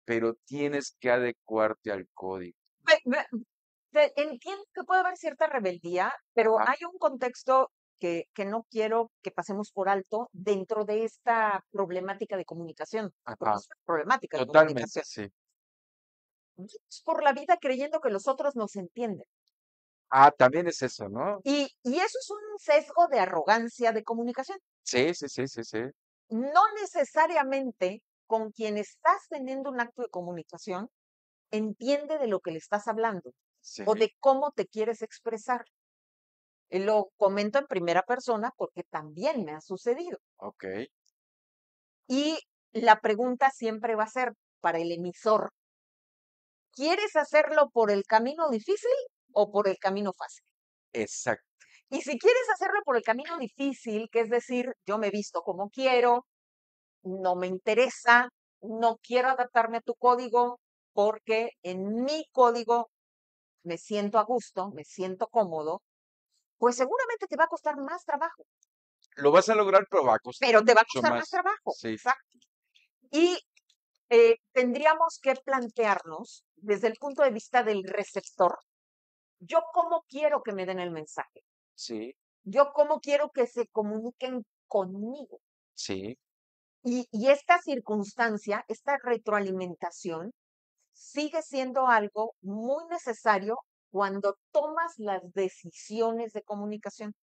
pero tienes que adecuarte al código. Entiendo que puede haber cierta rebeldía, pero Ah, hay un contexto. que no quiero que pasemos por alto dentro de esta problemática de comunicación, porque Ajá, es una problemática de totalmente, comunicación. sí. Vamos por la vida creyendo que los otros nos entienden. Ah, también es eso, ¿no? Y eso es un sesgo de arrogancia de comunicación. Sí, sí, sí, sí, sí. No necesariamente con quien estás teniendo un acto de comunicación entiende de lo que le estás hablando o Sí, de cómo te quieres expresar. Lo comento en primera persona porque también me ha sucedido. ok, Y la pregunta siempre va a ser para el emisor, ¿quieres hacerlo por el camino difícil o por el camino fácil? exacto, Y si quieres hacerlo por el camino difícil, que es decir, yo me visto como quiero, no me interesa, no quiero adaptarme a tu código porque en mi código me siento a gusto, me siento cómodo, pues seguramente te va a costar más trabajo, lo vas a lograr, pero va a costar pero te va a mucho costar más más. trabajo. Sí, Exacto. Y tendríamos que plantearnos desde el punto de vista del receptor, yo cómo quiero que me den el mensaje, sí, yo cómo quiero que se comuniquen conmigo. sí, Y esta circunstancia, esta retroalimentación, sigue siendo algo muy necesario cuando tomas las decisiones de comunicación.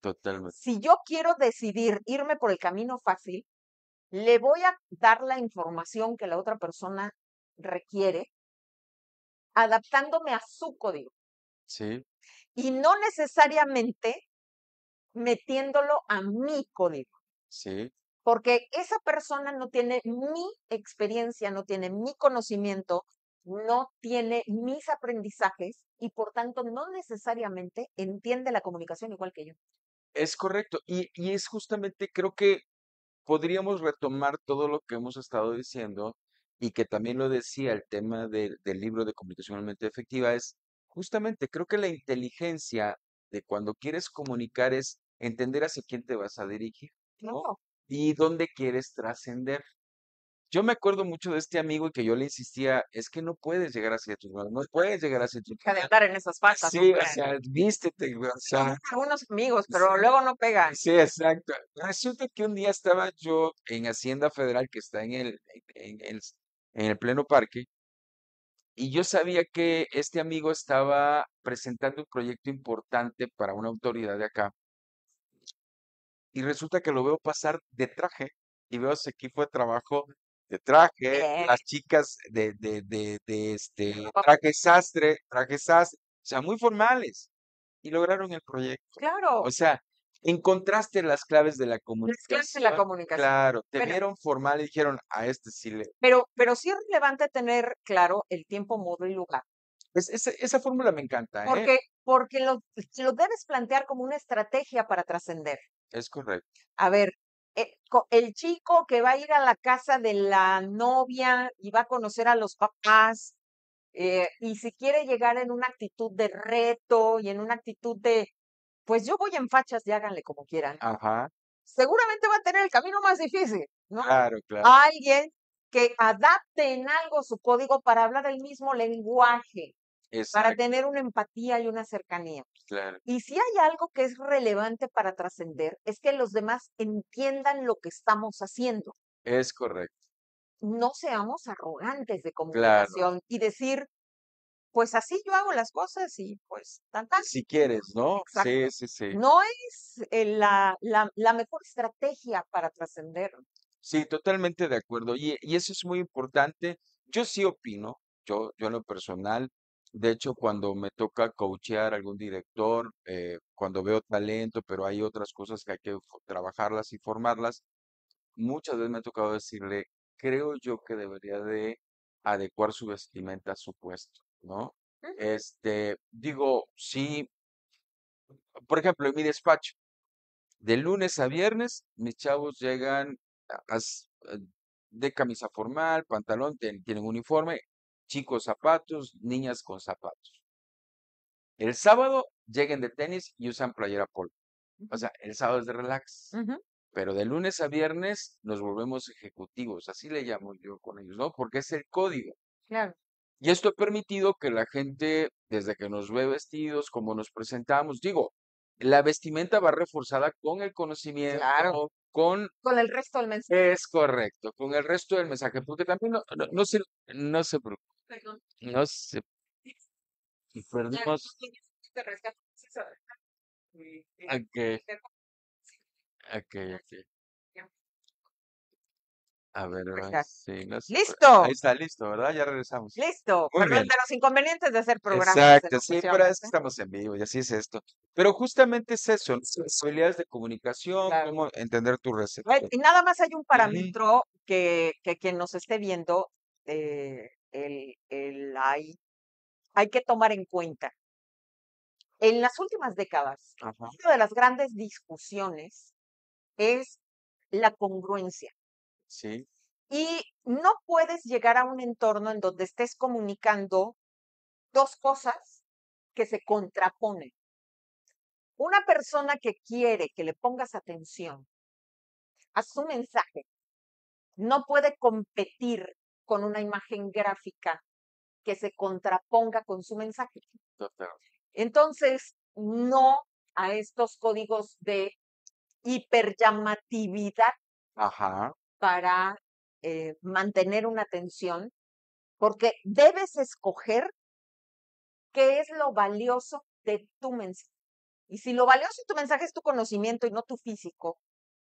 totalmente. Si yo quiero decidir irme por el camino fácil, le voy a dar la información que la otra persona requiere, adaptándome a su código Sí, y no necesariamente metiéndolo a mi código, sí, porque esa persona no tiene mi experiencia, no tiene mi conocimiento, no tiene mis aprendizajes y por tanto no necesariamente entiende la comunicación igual que yo. es correcto. Y es justamente, creo que podríamos retomar todo lo que hemos estado diciendo y que también lo decía el tema del libro de comunicacionalmente efectiva, es justamente, creo que la inteligencia de cuando quieres comunicar es entender hacia quién te vas a dirigir, ¿no? Claro. Y dónde quieres trascender. Yo me acuerdo mucho de este amigo y que yo le insistía, es que no puedes llegar hacia tus manos, no puedes llegar hacia tu Deja de andar en esas falsas, Sí, hombre. o sea, vístete, güey, o sea, Conozco algunos amigos, sí, pero luego no pegan. sí, exacto. Resulta que un día estaba yo en Hacienda Federal, que está en el pleno parque, y yo sabía que este amigo estaba presentando un proyecto importante para una autoridad de acá, y resulta que lo veo pasar de traje, y veo su equipo de trabajo de traje, Bien, las chicas traje sastre, o sea, muy formales, y lograron el proyecto. O claro, sea, encontraste las claves de la las clases de la comunicación, comunicación. claro, te Bueno, vieron formal y dijeron, a este sí le... pero sí es relevante tener claro el tiempo, modo y lugar, Esa fórmula me encanta, ¿eh? porque lo debes plantear como una estrategia para trascender. Es correcto, A ver, el chico que va a ir a la casa de la novia y va a conocer a los papás, y si quiere llegar en una actitud de reto y en una actitud de, pues yo voy en fachas y háganle como quieran, ajá, seguramente va a tener el camino más difícil, ¿no? claro, claro, Alguien que adapte en algo su código para hablar el mismo lenguaje, para exacto, tener una empatía y una cercanía. claro, Y si hay algo que es relevante para trascender, es que los demás entiendan lo que estamos haciendo. es correcto, No seamos arrogantes de claro, comunicación y decir, pues así yo hago las cosas y pues tan tan. si quieres, ¿no? Sí, Exacto. sí, sí, No es la mejor estrategia para trascender. sí, totalmente de acuerdo. Y eso es muy importante. Yo sí opino, yo en lo personal, de hecho, cuando me toca coachear a algún director, cuando veo talento, pero hay otras cosas que hay que trabajarlas y formarlas, muchas veces me ha tocado decirle, creo yo que debería de adecuar su vestimenta a su puesto, ¿no? Ujú. Digo, sí, por ejemplo, en mi despacho, de lunes a viernes, mis chavos llegan de camisa formal, pantalón, tienen uniforme, chicos zapatos, niñas con zapatos. El sábado lleguen de tenis y usan playera polo. O Ujú, sea, el sábado es de relax. ujú, Pero de lunes a viernes nos volvemos ejecutivos, así le llamo yo con ellos, ¿no? Porque es el código. claro. Y esto ha permitido que la gente, desde que nos ve vestidos, como nos presentamos, digo, La vestimenta va reforzada con el Claro, conocimiento, con... con el resto del mensaje. Es correcto, con el resto del mensaje, porque también no se preocupe, Perdón. no se Ya, perdimos. te rescato. Sí, Ok, ok, ok. ya, A ver, ahora rescate. sí, no sé. Ahí ¡Listo! está, listo, ¿verdad? Ya regresamos. Listo. Muy Perdón bien. de los inconvenientes de hacer programas en Exacto, sí, pero es ocasiones, que ¿eh? estamos en vivo y así es esto. Pero justamente es eso, ¿no? Las habilidades de comunicación, Claro. cómo entender tu receptor. Y nada más hay un Ujú, parámetro que quien nos esté viendo, hay que tomar en cuenta. En las últimas décadas, ajá, una de las grandes discusiones es la congruencia. sí, Y no puedes llegar a un entorno en donde estés comunicando dos cosas que se contraponen. Una persona que quiere que le pongas atención a su mensaje no puede competir con una imagen gráfica que se contraponga con su mensaje. total. Entonces, no a estos códigos de hiperllamatividad Ajá, para mantener una atención, porque debes escoger qué es lo valioso de tu mensaje. Y si lo valioso de tu mensaje es tu conocimiento y no tu físico,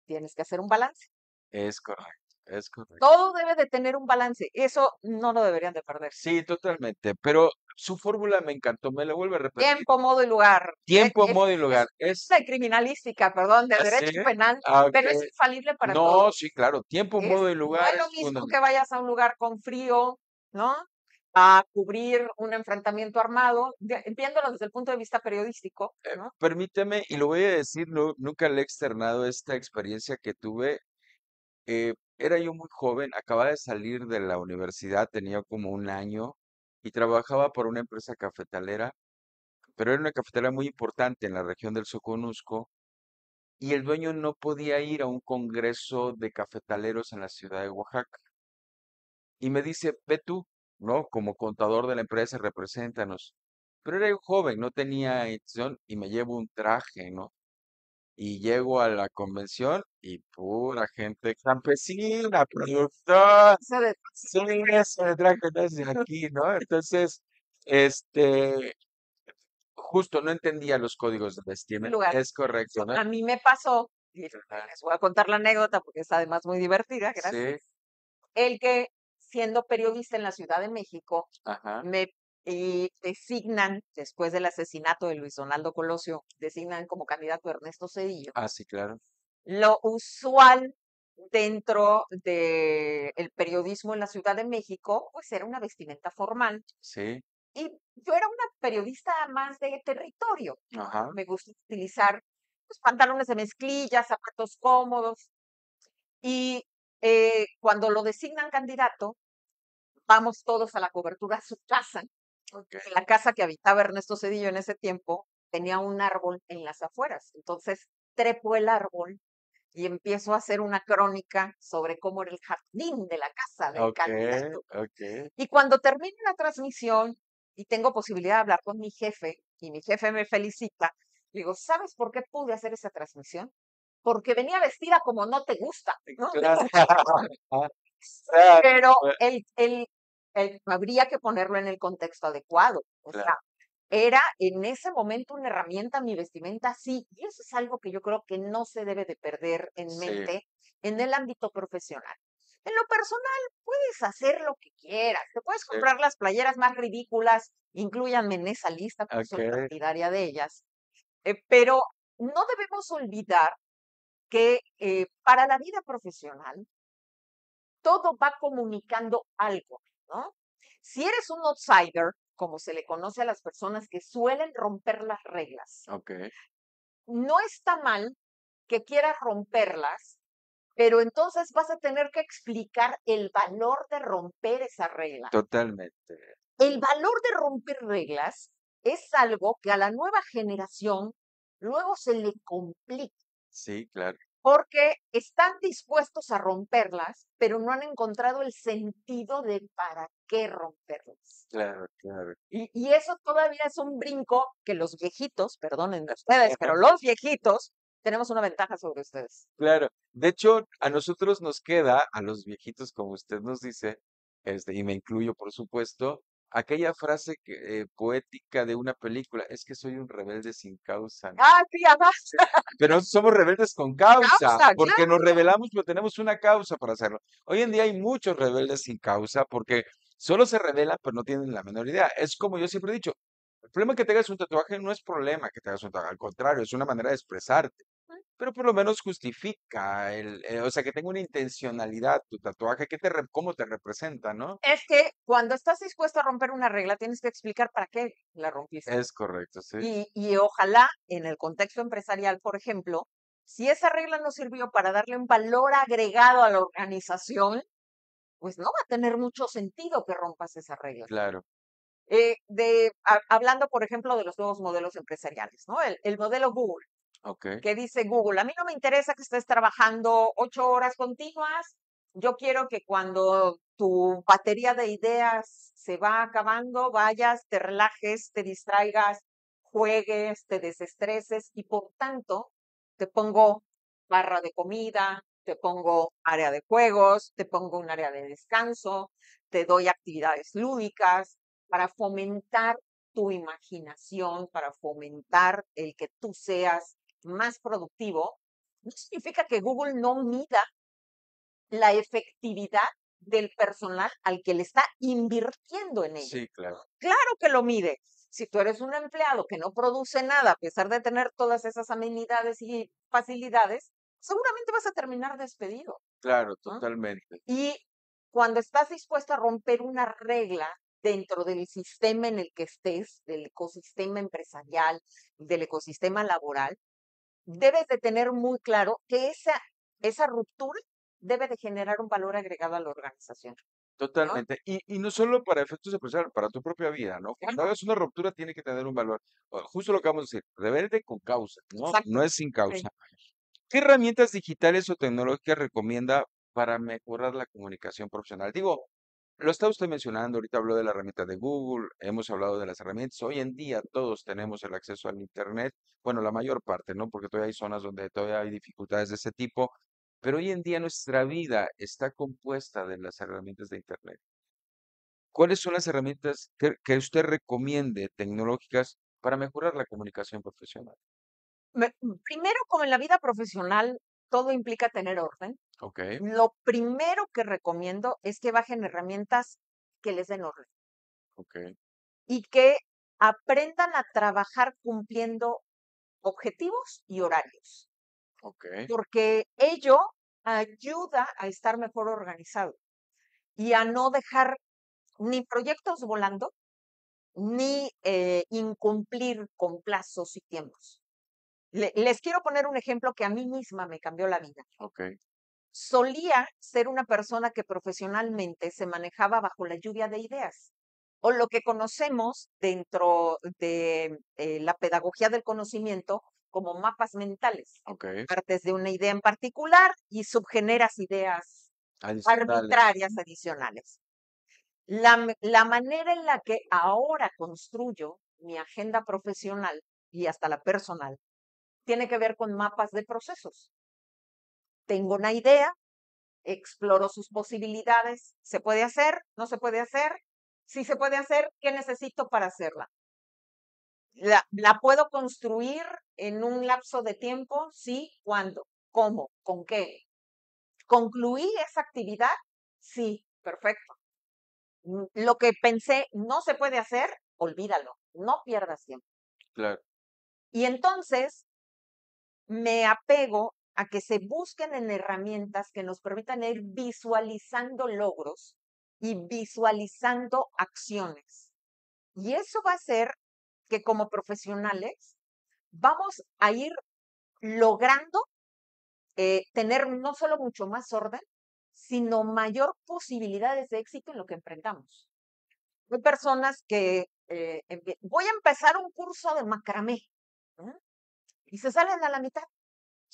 tienes que hacer un balance. es correcto, es correcto. Todo debe de tener un balance. Eso no lo deberían de perder. Sí, totalmente, pero su fórmula me encantó, me la vuelve a repetir. Tiempo, modo y lugar. Tiempo, modo y lugar. Es de criminalística, perdón, de ¿Así? derecho penal, Ah, ok. pero es infalible para No, todo. sí, claro, tiempo, modo y No lugar es lo es mismo que fundamental. vayas a un lugar con frío, ¿no? A cubrir un enfrentamiento armado, viéndolo desde el punto de vista periodístico, ¿no? Permíteme, y lo voy a decir, nunca le he externado esta experiencia que tuve. Era yo muy joven, acababa de salir de la universidad, tenía como un año y trabajaba por una empresa cafetalera, pero era una cafetalera muy importante en la región del Soconusco y el dueño no podía ir a un congreso de cafetaleros en la ciudad de Oaxaca. Y me dice, ve tú, ¿no? Como contador de la empresa, represéntanos. Pero era yo joven, no tenía intención y me llevo un traje, ¿no? Y llego a la convención y pura gente campesina, productor. Eso de Sí, ese traje no es de aquí, ¿no? Entonces, este, justo no entendía los códigos de vestimenta. lugar. Es correcto, ¿no? A mí me pasó, y les Ajá. voy a contar la anécdota porque es además muy divertida, Sí, gracias. El que, siendo periodista en la Ciudad de México, ajá. me designan, después del asesinato de Luis Donaldo Colosio, designan como candidato a Ernesto Zedillo. Ah, sí, claro. Lo usual dentro del periodismo en la Ciudad de México, pues era una vestimenta formal. Sí, Y yo era una periodista más de territorio. ajá. Me gusta utilizar pues, pantalones de mezclilla, zapatos cómodos. Y cuando lo designan candidato, vamos todos a la cobertura a su casa. Ok, La casa que habitaba Ernesto Cedillo en ese tiempo tenía un árbol en las afueras. Entonces trepo el árbol y empiezo a hacer una crónica sobre cómo era el jardín de la casa del ok, candidato. ok. Y cuando termine la transmisión y tengo posibilidad de hablar con mi jefe y mi jefe me felicita, le digo, ¿sabes por qué pude hacer esa transmisión? Porque venía vestida como no te gusta, ¿no? Claro. Claro, Pero habría que ponerlo en el contexto adecuado. O sea, claro, era en ese momento una herramienta, mi vestimenta sí, y eso es algo que yo creo que no se debe de perder en sí, mente en el ámbito profesional. En lo personal, puedes hacer lo que quieras, te puedes sí, comprar las playeras más ridículas, incluyanme en esa lista, porque soy ok, partidaria de ellas, pero no debemos olvidar que para la vida profesional, todo va comunicando algo, ¿no? Si eres un outsider, como se le conoce a las personas que suelen romper las reglas, ok, no está mal que quieras romperlas, pero entonces vas a tener que explicar el valor de romper esa regla. totalmente. El valor de romper reglas es algo que a la nueva generación luego se le complica. Sí, claro. porque están dispuestos a romperlas, pero no han encontrado el sentido de para qué romperlas. Claro, claro. Y eso todavía es un brinco que los viejitos, perdónenme ustedes, pero los viejitos tenemos una ventaja sobre ustedes. Claro. De hecho, a nosotros nos queda, a los viejitos, como usted nos dice, y me incluyo, por supuesto, aquella frase poética de una película, es que soy un rebelde sin causa, ¿no? Ah, sí, además, Pero somos rebeldes con causa, causa, porque claro. nos rebelamos, pero tenemos una causa para hacerlo. Hoy en día hay muchos rebeldes sin causa porque solo se rebelan, pero no tienen la menor idea. Es como yo siempre he dicho, el problema que te hagas un tatuaje no es problema que te hagas un tatuaje, al contrario, es una manera de expresarte, pero por lo menos justifica o sea, que tenga una intencionalidad tu tatuaje, cómo te representa, ¿no? Es que cuando estás dispuesto a romper una regla, tienes que explicar para qué la rompiste. Es correcto, sí. Y ojalá en el contexto empresarial, por ejemplo, si esa regla no sirvió para darle un valor agregado a la organización, pues no va a tener mucho sentido que rompas esa regla. Claro, Hablando, por ejemplo, de los nuevos modelos empresariales, ¿no? El modelo Google, ok, que dice Google, a mí no me interesa que estés trabajando 8 horas continuas, yo quiero que cuando tu batería de ideas se va acabando, vayas, te relajes, te distraigas, juegues, te desestreses y por tanto te pongo barra de comida, te pongo área de juegos, te pongo un área de descanso, te doy actividades lúdicas para fomentar tu imaginación, para fomentar el que tú seas más productivo, no significa que Google no mida la efectividad del personal al que le está invirtiendo en ello. sí, claro, Claro que lo mide. Si tú eres un empleado que no produce nada, a pesar de tener todas esas amenidades y facilidades, seguramente vas a terminar despedido, claro, ¿no? totalmente. Y cuando estás dispuesto a romper una regla dentro del sistema en el que estés, del ecosistema empresarial, del ecosistema laboral, debes de tener muy claro que esa ruptura debe de generar un valor agregado a la organización, ¿no? Totalmente. Y no solo para efectos empresariales, para tu propia vida, ¿no? Cuando Claro, hagas una ruptura tiene que tener un valor. Justo lo que vamos a decir, rebelde con causa, ¿no? exacto. No es sin Sí. causa. ¿Qué herramientas digitales o tecnológicas recomienda para mejorar la comunicación profesional? Digo, lo está usted mencionando, ahorita habló de la herramienta de Google, hemos hablado de las herramientas. Hoy en día todos tenemos el acceso al Internet, bueno, la mayor parte, ¿no? Porque todavía hay zonas donde todavía hay dificultades de ese tipo, pero hoy en día nuestra vida está compuesta de las herramientas de Internet. ¿Cuáles son las herramientas que usted recomiende tecnológicas para mejorar la comunicación profesional? Primero, como en la vida profesional, todo implica tener orden. Ok, Lo primero que recomiendo es que bajen herramientas que les den orden ok, y que aprendan a trabajar cumpliendo objetivos y horarios, ok, porque ello ayuda a estar mejor organizado y a no dejar ni proyectos volando, ni incumplir con plazos y tiempos. Les quiero poner un ejemplo que a mí misma me cambió la vida. ok, Solía ser una persona que profesionalmente se manejaba bajo la lluvia de ideas, o lo que conocemos dentro de la pedagogía del conocimiento como mapas mentales. ok. Partes de una idea en particular y subgeneras ideas Adicionales. arbitrarias adicionales. La manera en la que ahora construyo mi agenda profesional y hasta la personal tiene que ver con mapas de procesos. Tengo una idea, exploro sus posibilidades. ¿Se puede hacer? ¿No se puede hacer? Si se puede hacer, ¿qué necesito para hacerla? ¿La puedo construir en un lapso de tiempo? Sí. ¿Cuándo? ¿Cómo? ¿Con qué? ¿Concluí esa actividad? Sí, perfecto. Lo que pensé no se puede hacer, olvídalo, no pierdas tiempo. Claro, Y entonces me apego a que se busquen en herramientas que nos permitan ir visualizando logros y visualizando acciones. Y eso va a hacer que como profesionales vamos a ir logrando tener no solo mucho más orden, sino mayor posibilidades de éxito en lo que emprendamos. Hay personas que voy a empezar un curso de macramé, ¿no? Y se salen a la mitad.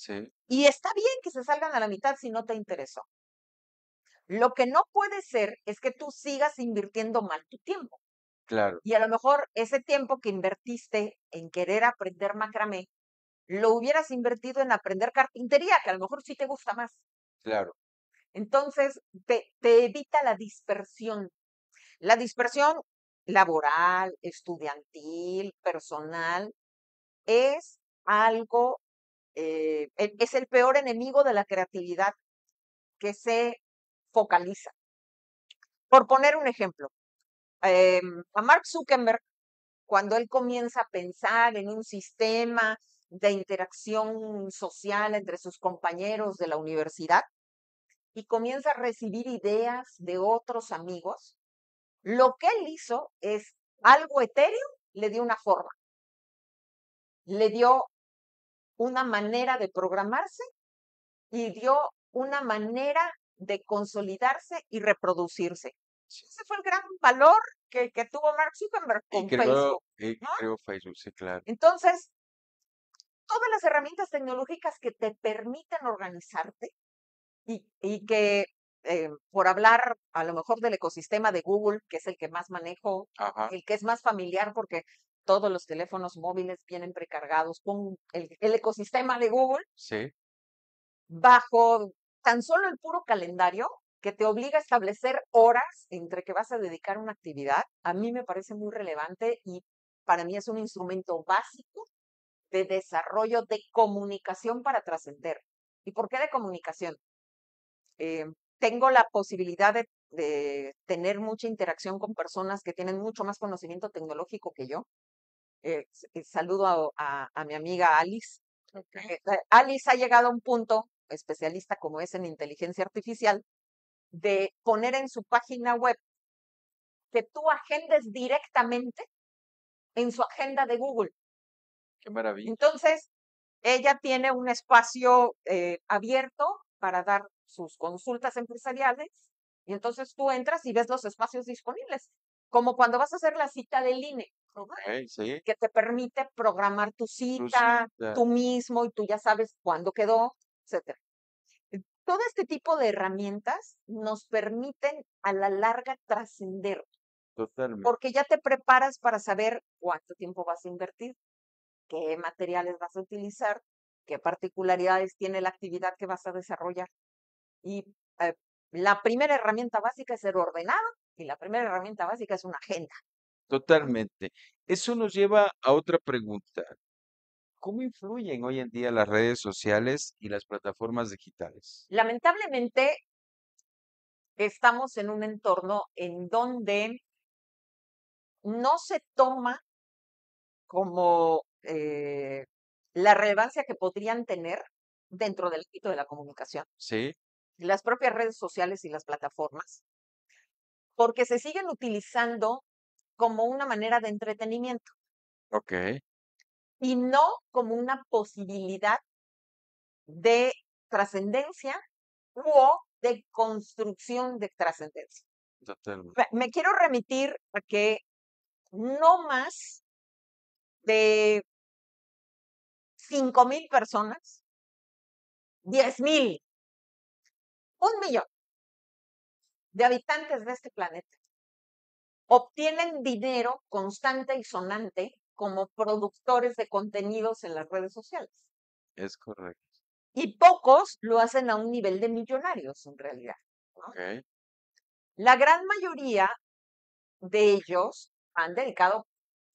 sí, Y está bien que se salgan a la mitad si no te interesó. Lo que no puede ser es que tú sigas invirtiendo mal tu tiempo. claro, Y a lo mejor ese tiempo que invertiste en querer aprender macramé, lo hubieras invertido en aprender carpintería, que a lo mejor sí te gusta más. claro, Entonces, te evita la dispersión. La dispersión laboral, estudiantil, personal, es algo, es el peor enemigo de la creatividad que se focaliza. Por poner un ejemplo, a Mark Zuckerberg, cuando él comienza a pensar en un sistema de interacción social entre sus compañeros de la universidad y comienza a recibir ideas de otros amigos, lo que él hizo es algo etéreo, le dio una forma, le dio una manera de programarse y dio una manera de consolidarse y reproducirse. sí. Ese fue el gran valor que tuvo Mark Zuckerberg Y con creo, Facebook, y ¿no? creo Facebook, sí, claro. Entonces, todas las herramientas tecnológicas que te permiten organizarte y que, por hablar a lo mejor del ecosistema de Google, que es el que más manejo, Ajá, el que es más familiar porque todos los teléfonos móviles vienen precargados con el ecosistema de Google, sí, bajo tan solo el puro calendario que te obliga a establecer horas entre que vas a dedicar una actividad, a mí me parece muy relevante y para mí es un instrumento básico de desarrollo de comunicación para trascender. ¿Y por qué de comunicación? Eh, Tengo la posibilidad de tener mucha interacción con personas que tienen mucho más conocimiento tecnológico que yo. Saludo a mi amiga Alice. ok. Alice ha llegado a un punto, especialista como es en inteligencia artificial, de poner en su página web que tú agendes directamente en su agenda de Google. Qué maravilla. Entonces, ella tiene un espacio abierto para dar sus consultas empresariales y entonces tú entras y ves los espacios disponibles, como cuando vas a hacer la cita del INE, ¿no? Ok, sí, Que te permite programar tu tu cita cita, tú mismo y tú ya sabes cuándo quedó, etcétera. Todo este tipo de herramientas nos permiten a la larga trascender, totalmente. porque ya te preparas para saber cuánto tiempo vas a invertir, qué materiales vas a utilizar, qué particularidades tiene la actividad que vas a desarrollar. Y eh, la primera herramienta básica es ser ordenado y la primera herramienta básica es una agenda, ¿no? Totalmente. Eso nos lleva a otra pregunta. ¿Cómo influyen hoy en día las redes sociales y las plataformas digitales? Lamentablemente estamos en un entorno en donde no se toma como la relevancia que podrían tener dentro del ámbito de la comunicación, Sí, las propias redes sociales y las plataformas, porque se siguen utilizando como una manera de entretenimiento ok, y no como una posibilidad de trascendencia o de construcción de trascendencia. totalmente. Me quiero remitir a que no más de 5,000 personas, 10,000, 1,000,000 de habitantes de este planeta obtienen dinero constante y sonante como productores de contenidos en las redes sociales. Es correcto. Y pocos lo hacen a un nivel de millonarios, en realidad, ¿no? Ok, La gran mayoría de ellos han dedicado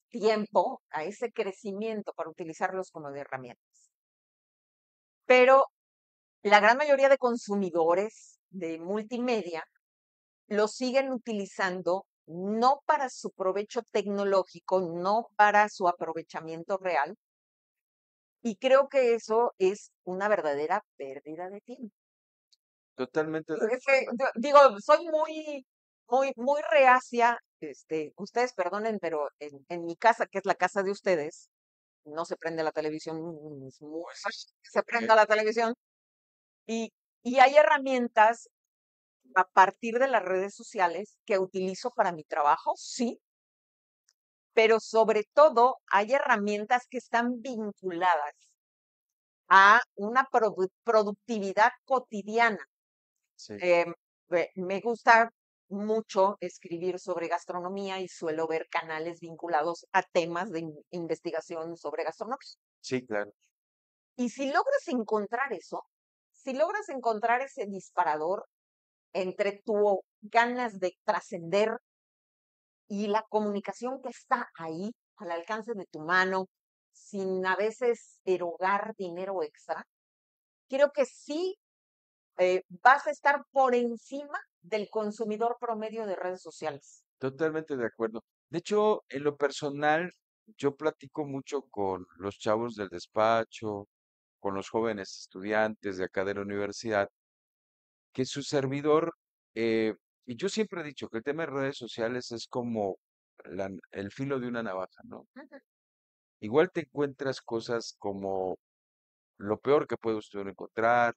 tiempo a ese crecimiento para utilizarlos como de herramientas. Pero la gran mayoría de consumidores de multimedia lo siguen utilizando no para su provecho tecnológico, no para su aprovechamiento real, y creo que eso es una verdadera pérdida de tiempo. totalmente de Es que, digo, soy muy reacia, ustedes perdonen, pero en mi casa, que es la casa de ustedes, no se prende la televisión, es muy raro que se acuerdo. prenda la televisión, y, y hay herramientas a partir de las redes sociales que utilizo para mi trabajo, sí, pero sobre todo hay herramientas que están vinculadas a una productividad cotidiana. Sí, Em, Me gusta mucho escribir sobre gastronomía y suelo ver canales vinculados a temas de investigación sobre gastronomía. sí, claro. Y si logras encontrar eso, si logras encontrar ese disparador entre tu ganas de trascender y la comunicación que está ahí, al alcance de tu mano, sin a veces erogar dinero extra, creo que sí vas a estar por encima del consumidor promedio de redes sociales. Totalmente de acuerdo. De hecho, en lo personal, yo platico mucho con los chavos del despacho, con los jóvenes estudiantes de acá de la universidad, que su servidor, eh, y yo siempre he dicho que el tema de redes sociales es como el filo de una navaja, ¿no? Ujú. Igual te encuentras cosas como lo peor que puede usted encontrar,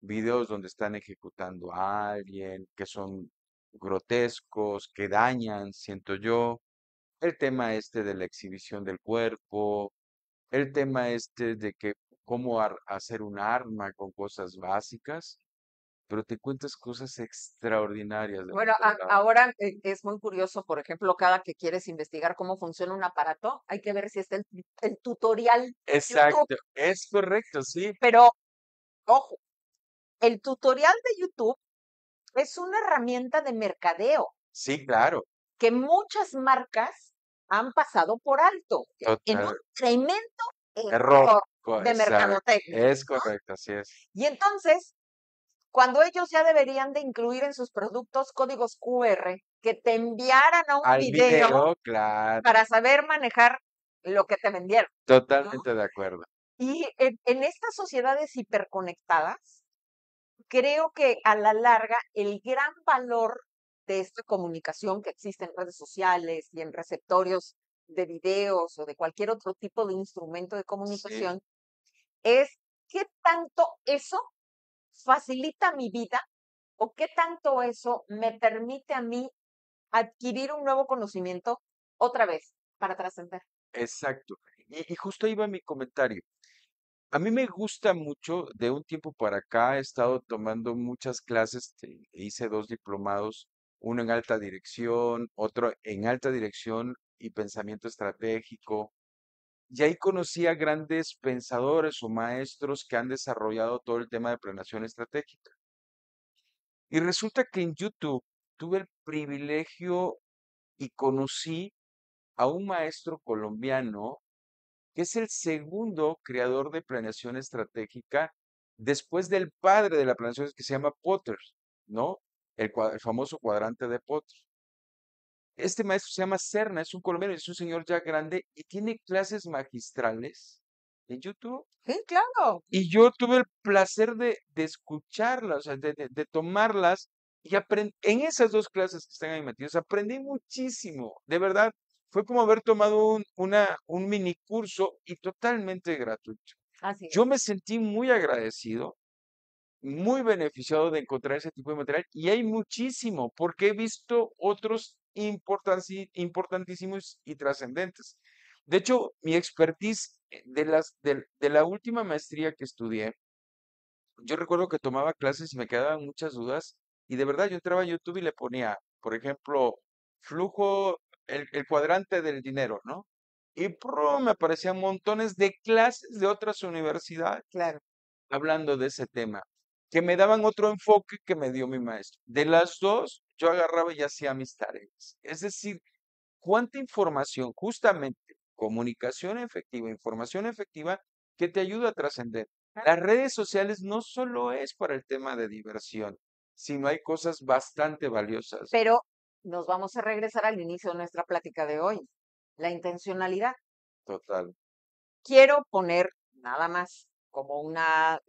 videos donde están ejecutando a alguien, que son grotescos, que dañan, siento yo. El tema este de la exhibición del cuerpo, el tema este de que cómo hacer un arma con cosas básicas, pero te cuentas cosas extraordinarias del Bueno, otro lado. ahora es muy curioso, por ejemplo, cada que quieres investigar cómo funciona un aparato, hay que ver si está el tutorial de YouTube, Exacto, es correcto, sí, pero ojo, el tutorial de YouTube es una herramienta de mercadeo sí, claro, que muchas marcas han pasado por alto en un total, tremendo error, error de exacto, mercadotecnia, es ¿no? correcto, así es. Y entonces, cuando ellos ya deberían de incluir en sus productos códigos QR que te enviaran a un Al video video, claro, para saber manejar lo que te vendieron, ¿no? totalmente de acuerdo. Y en estas sociedades hiperconectadas, creo que a la larga el gran valor de esta comunicación que existe en redes sociales y en receptorios de videos o de cualquier otro tipo de instrumento de Sí, comunicación es qué tanto eso facilita mi vida o qué tanto eso me permite a mí adquirir un nuevo conocimiento otra vez para trascender. exacto. Y justo ahí va mi comentario. A mí me gusta mucho, de un tiempo para acá he estado tomando muchas clases, hice dos diplomados, uno en alta dirección, otro en alta dirección y pensamiento estratégico. Y ahí conocí a grandes pensadores o maestros que han desarrollado todo el tema de planeación estratégica. Y resulta que en YouTube tuve el privilegio y conocí a un maestro colombiano que es el segundo creador de planeación estratégica después del padre de la planeación que se llama Potter, ¿no? El famoso cuadrante de Potter. Este maestro se llama Serna, es un colombiano, es un señor ya grande y tiene clases magistrales en YouTube. Sí, claro. Y yo tuve el placer de escucharlas, o sea, de tomarlas y en esas dos clases que están ahí metidos, aprendí muchísimo, de verdad. Fue como haber tomado un mini curso y totalmente gratuito. Así Yo es. me sentí muy agradecido, muy beneficiado de encontrar ese tipo de material y hay muchísimo, porque he visto otros importantísimos y trascendentes. De hecho, mi expertise de la última maestría que estudié, yo recuerdo que tomaba clases y me quedaban muchas dudas y de verdad yo entraba a YouTube y le ponía, por ejemplo, flujo, el cuadrante del dinero, ¿no? Y ¡prum! Me aparecían montones de clases de otras universidades Claro. hablando de ese tema, que me daban otro enfoque que me dio mi maestro. De las dos, yo agarraba y hacía mis tareas. Es decir, cuánta información, justamente, información efectiva que te ayuda a trascender. Las redes sociales no solo es para el tema de diversión, sino hay cosas bastante valiosas. Pero nos vamos a regresar al inicio de nuestra plática de hoy, la intencionalidad. Total. Quiero poner nada más como una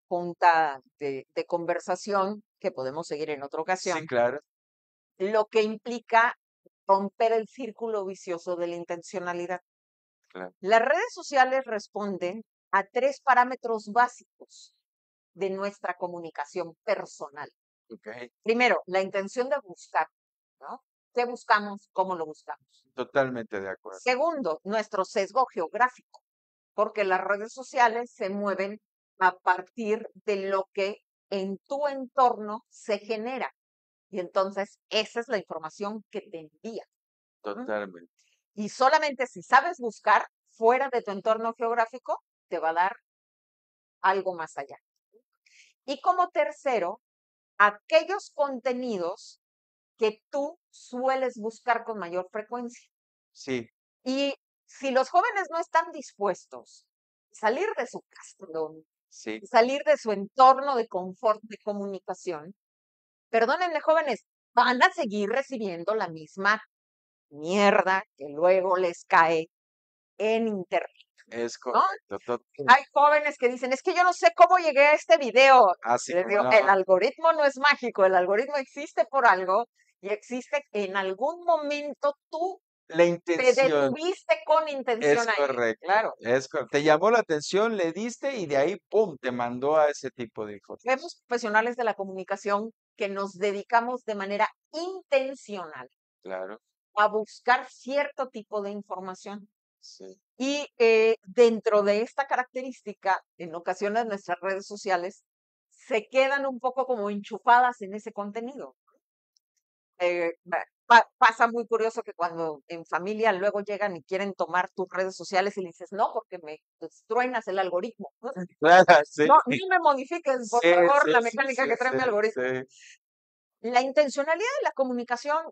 punta de conversación que podemos seguir en otra Sí, ocasión, claro, lo que implica romper el círculo vicioso de la intencionalidad. claro. Las redes sociales responden a tres parámetros básicos de nuestra comunicación personal. Ok, Primero, la intención de buscar, ¿no? ¿Qué buscamos? ¿Cómo lo buscamos? totalmente de acuerdo. Segundo, nuestro sesgo geográfico. porque las redes sociales se mueven a partir de lo que en tu entorno se genera. Y entonces esa es la información que te envía. ¿M? Totalmente. Y solamente si sabes buscar fuera de tu entorno geográfico, te va a dar algo más allá. Y como tercero, aquellos contenidos que tú sueles buscar con mayor frecuencia. Sí, Y si los jóvenes no están dispuestos a salir de su casa, sí, salir de su entorno de confort de comunicación, perdónenme jóvenes, van a seguir recibiendo la misma mierda que luego les cae en internet, es ¿no? correcto. Hay jóvenes que dicen, es que yo no sé cómo llegué a este video. Así Les como digo, no, el algoritmo no es mágico, el algoritmo existe por algo y existe en algún momento tú la te intención detuviste con es intención ahí, correcta, claro. te llamó la atención, le diste y de ahí, pum, te mandó a ese tipo de información. Vemos profesionales de la comunicación que nos dedicamos de manera intencional Claro, a buscar cierto tipo de información. sí, Y dentro de esta característica, en ocasiones nuestras redes sociales se quedan un poco como enchufadas en ese contenido. Pasa muy curioso que cuando en familia luego llegan y quieren tomar tus redes sociales y le dices, no, porque me truenas el algoritmo. sí, No, no me modifiques, por sí, favor, sí, la sí, mecánica sí, que trae sí, mi algoritmo. sí, La intencionalidad de la comunicación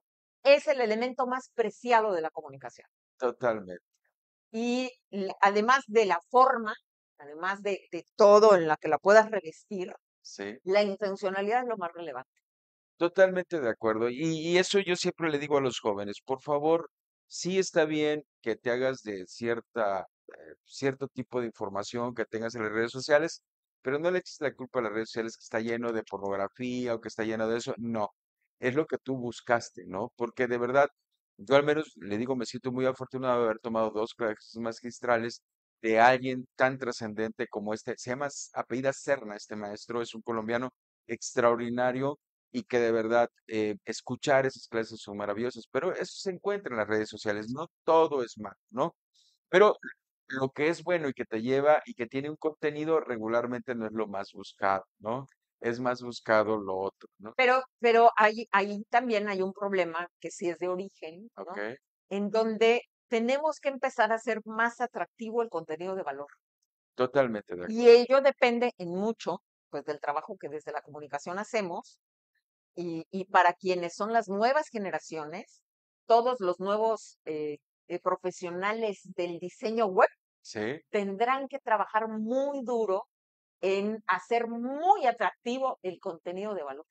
es el elemento más preciado de la comunicación. totalmente, Y además de la forma, además de todo en la que la puedas revestir, sí. la intencionalidad es lo más relevante. Totalmente de acuerdo. Y eso yo siempre le digo a los jóvenes, por favor, sí está bien que te hagas de cierto tipo de información que tengas en las redes sociales, pero no le eches la culpa a las redes sociales que está lleno de pornografía o que está lleno de eso. No, es lo que tú buscaste, ¿no? Porque de verdad, yo al menos le digo, me siento muy afortunado de haber tomado dos clases magistrales de alguien tan trascendente como este. Se llama, apellida Serna, este maestro, es un colombiano extraordinario y que de verdad escuchar esas clases son maravillosas, pero eso se encuentra en las redes sociales, no todo es malo, ¿no? Pero lo que es bueno y que te lleva y que tiene un contenido regularmente no es lo más buscado, ¿no? Es más buscado lo otro, ¿no? Pero ahí también hay un problema que sí es de origen, Ok, ¿no? En donde tenemos que empezar a hacer más atractivo el contenido de valor. totalmente de Y acuerdo. ello depende en mucho, pues, del trabajo que desde la comunicación hacemos. Y para quienes son las nuevas generaciones, todos los nuevos profesionales del diseño web Sí, tendrán que trabajar muy duro en hacer muy atractivo el contenido de valor.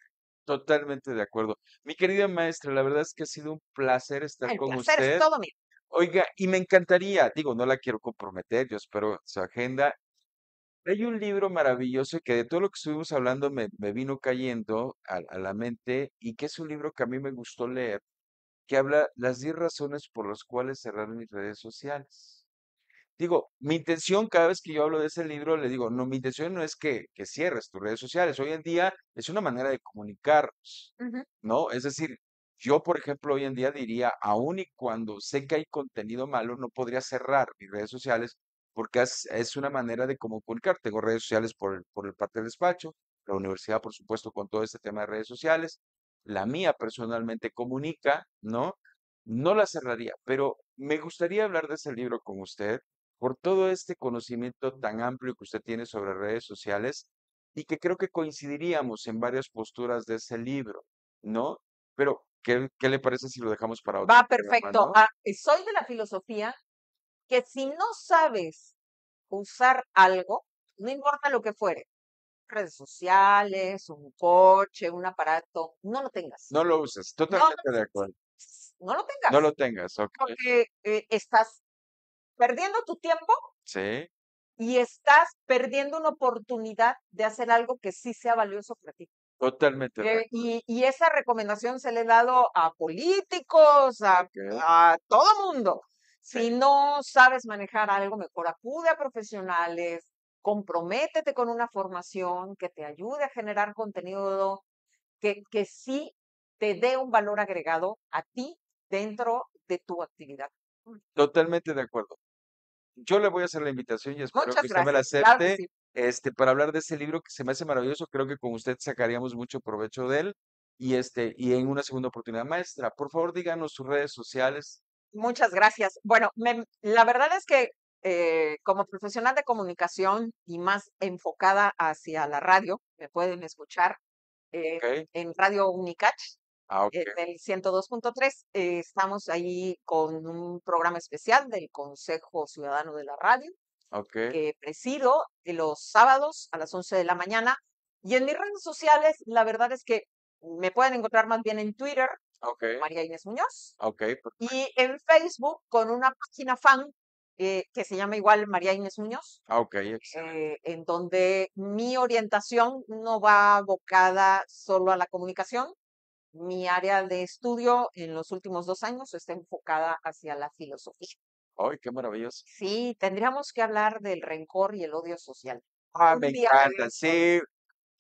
totalmente de acuerdo. Mi querida maestra, la verdad es que ha sido un placer estar El con placer es usted. todo mío. Oiga, y me encantaría, digo, no la quiero comprometer, yo espero su agenda. Hay un libro maravilloso que de todo lo que estuvimos hablando me vino cayendo a la mente y que es un libro que a mí me gustó leer, que habla las 10 razones por las cuales cerrar mis redes sociales. Digo, mi intención cada vez que yo hablo de ese libro, le digo, no, mi intención no es que cierres tus redes sociales. Hoy en día es una manera de comunicarnos, Ujú. ¿no? Es decir, yo, por ejemplo, hoy en día diría, aun y cuando sé que hay contenido malo, no podría cerrar mis redes sociales porque es una manera de cómo comunicar. Tengo redes sociales por el parte del despacho, la universidad, por supuesto, con todo este tema de redes sociales. La mía personalmente comunica, ¿no? No la cerraría, pero me gustaría hablar de ese libro con usted por todo este conocimiento tan amplio que usted tiene sobre redes sociales y que creo que coincidiríamos en varias posturas de ese libro, ¿no? Pero, ¿qué le parece si lo dejamos para otro Va programa, perfecto. no? Ah, soy de la filosofía que si no sabes usar algo, no importa lo que fuere, redes sociales, un coche, un aparato, no lo tengas. No lo uses, No lo totalmente de acuerdo. no lo No lo tengas, tengas, ok. porque estás perdiendo tu tiempo Sí, y estás perdiendo una oportunidad de hacer algo que sí sea valioso para ti. totalmente de acuerdo. Y esa recomendación se le he dado a políticos, Ok, a todo mundo. sí, Si no sabes manejar algo, mejor acude a profesionales, comprométete con una formación que te ayude a generar contenido que sí te dé un valor agregado a ti dentro de tu actividad. totalmente de acuerdo. yo le voy a hacer la invitación y espero que Muchas usted me la gracias. Claro que acepte, sí. para hablar de ese libro que se me hace maravilloso. Creo que con usted sacaríamos mucho provecho de él. Y en una segunda oportunidad, maestra, por favor, díganos sus redes sociales. Muchas gracias. Bueno, la verdad es que como profesional de comunicación y más enfocada hacia la radio, me pueden escuchar eh, Ok, en Radio Unicach, en ok, el 102.3. Estamos ahí con un programa especial del Consejo Ciudadano de la Radio, ok, que presido los sábados a las 11 de la mañana. Y en mis redes sociales, la verdad es que me pueden encontrar más bien en Twitter, ok, María Inés Muñoz, ok, y en Facebook con una página fan que se llama igual María Inés Muñoz, ok, excelente. en donde mi orientación no va abocada solo a la comunicación. Mi área de estudio en los últimos 2 años está enfocada hacia la filosofía. Ay, qué maravilloso. Sí, tendríamos que hablar del rencor y el odio social. Ah, me Un día de encanta, estos, sí.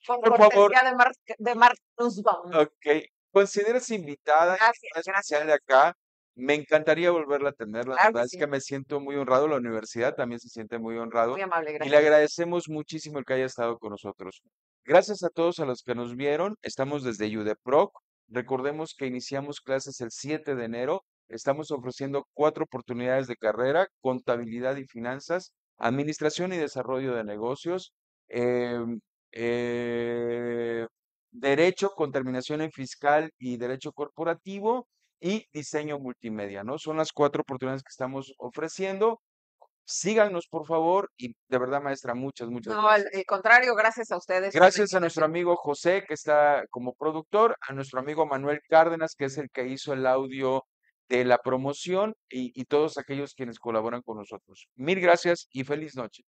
con Por favor, cortesía de Mark Nussbaum. ok. Considérese invitada, Gracias, invitada especial de gracias. acá. Me encantaría volverla a tener. La Claro que verdad es sí. que me siento muy honrado. La universidad también se siente muy honrado. Muy amable, Y le gracias. agradecemos muchísimo el que haya estado con nosotros. Gracias a todos a los que nos vieron. Estamos desde UDEPROC. Recordemos que iniciamos clases el 7 de enero. Estamos ofreciendo 4 oportunidades de carrera: contabilidad y finanzas, administración y desarrollo de negocios, em, eh, derecho con terminación en fiscal y derecho corporativo y diseño multimedia, ¿no? Son las 4 oportunidades que estamos ofreciendo. Síganos, por favor, y de verdad, maestra, muchas, muchas No, al gracias. contrario, gracias a ustedes por la Gracias a nuestro invitación. amigo José, que está como productor, a nuestro amigo Manuel Cárdenas, que es el que hizo el audio de la promoción, y todos aquellos quienes colaboran con nosotros. Mil gracias y feliz noche.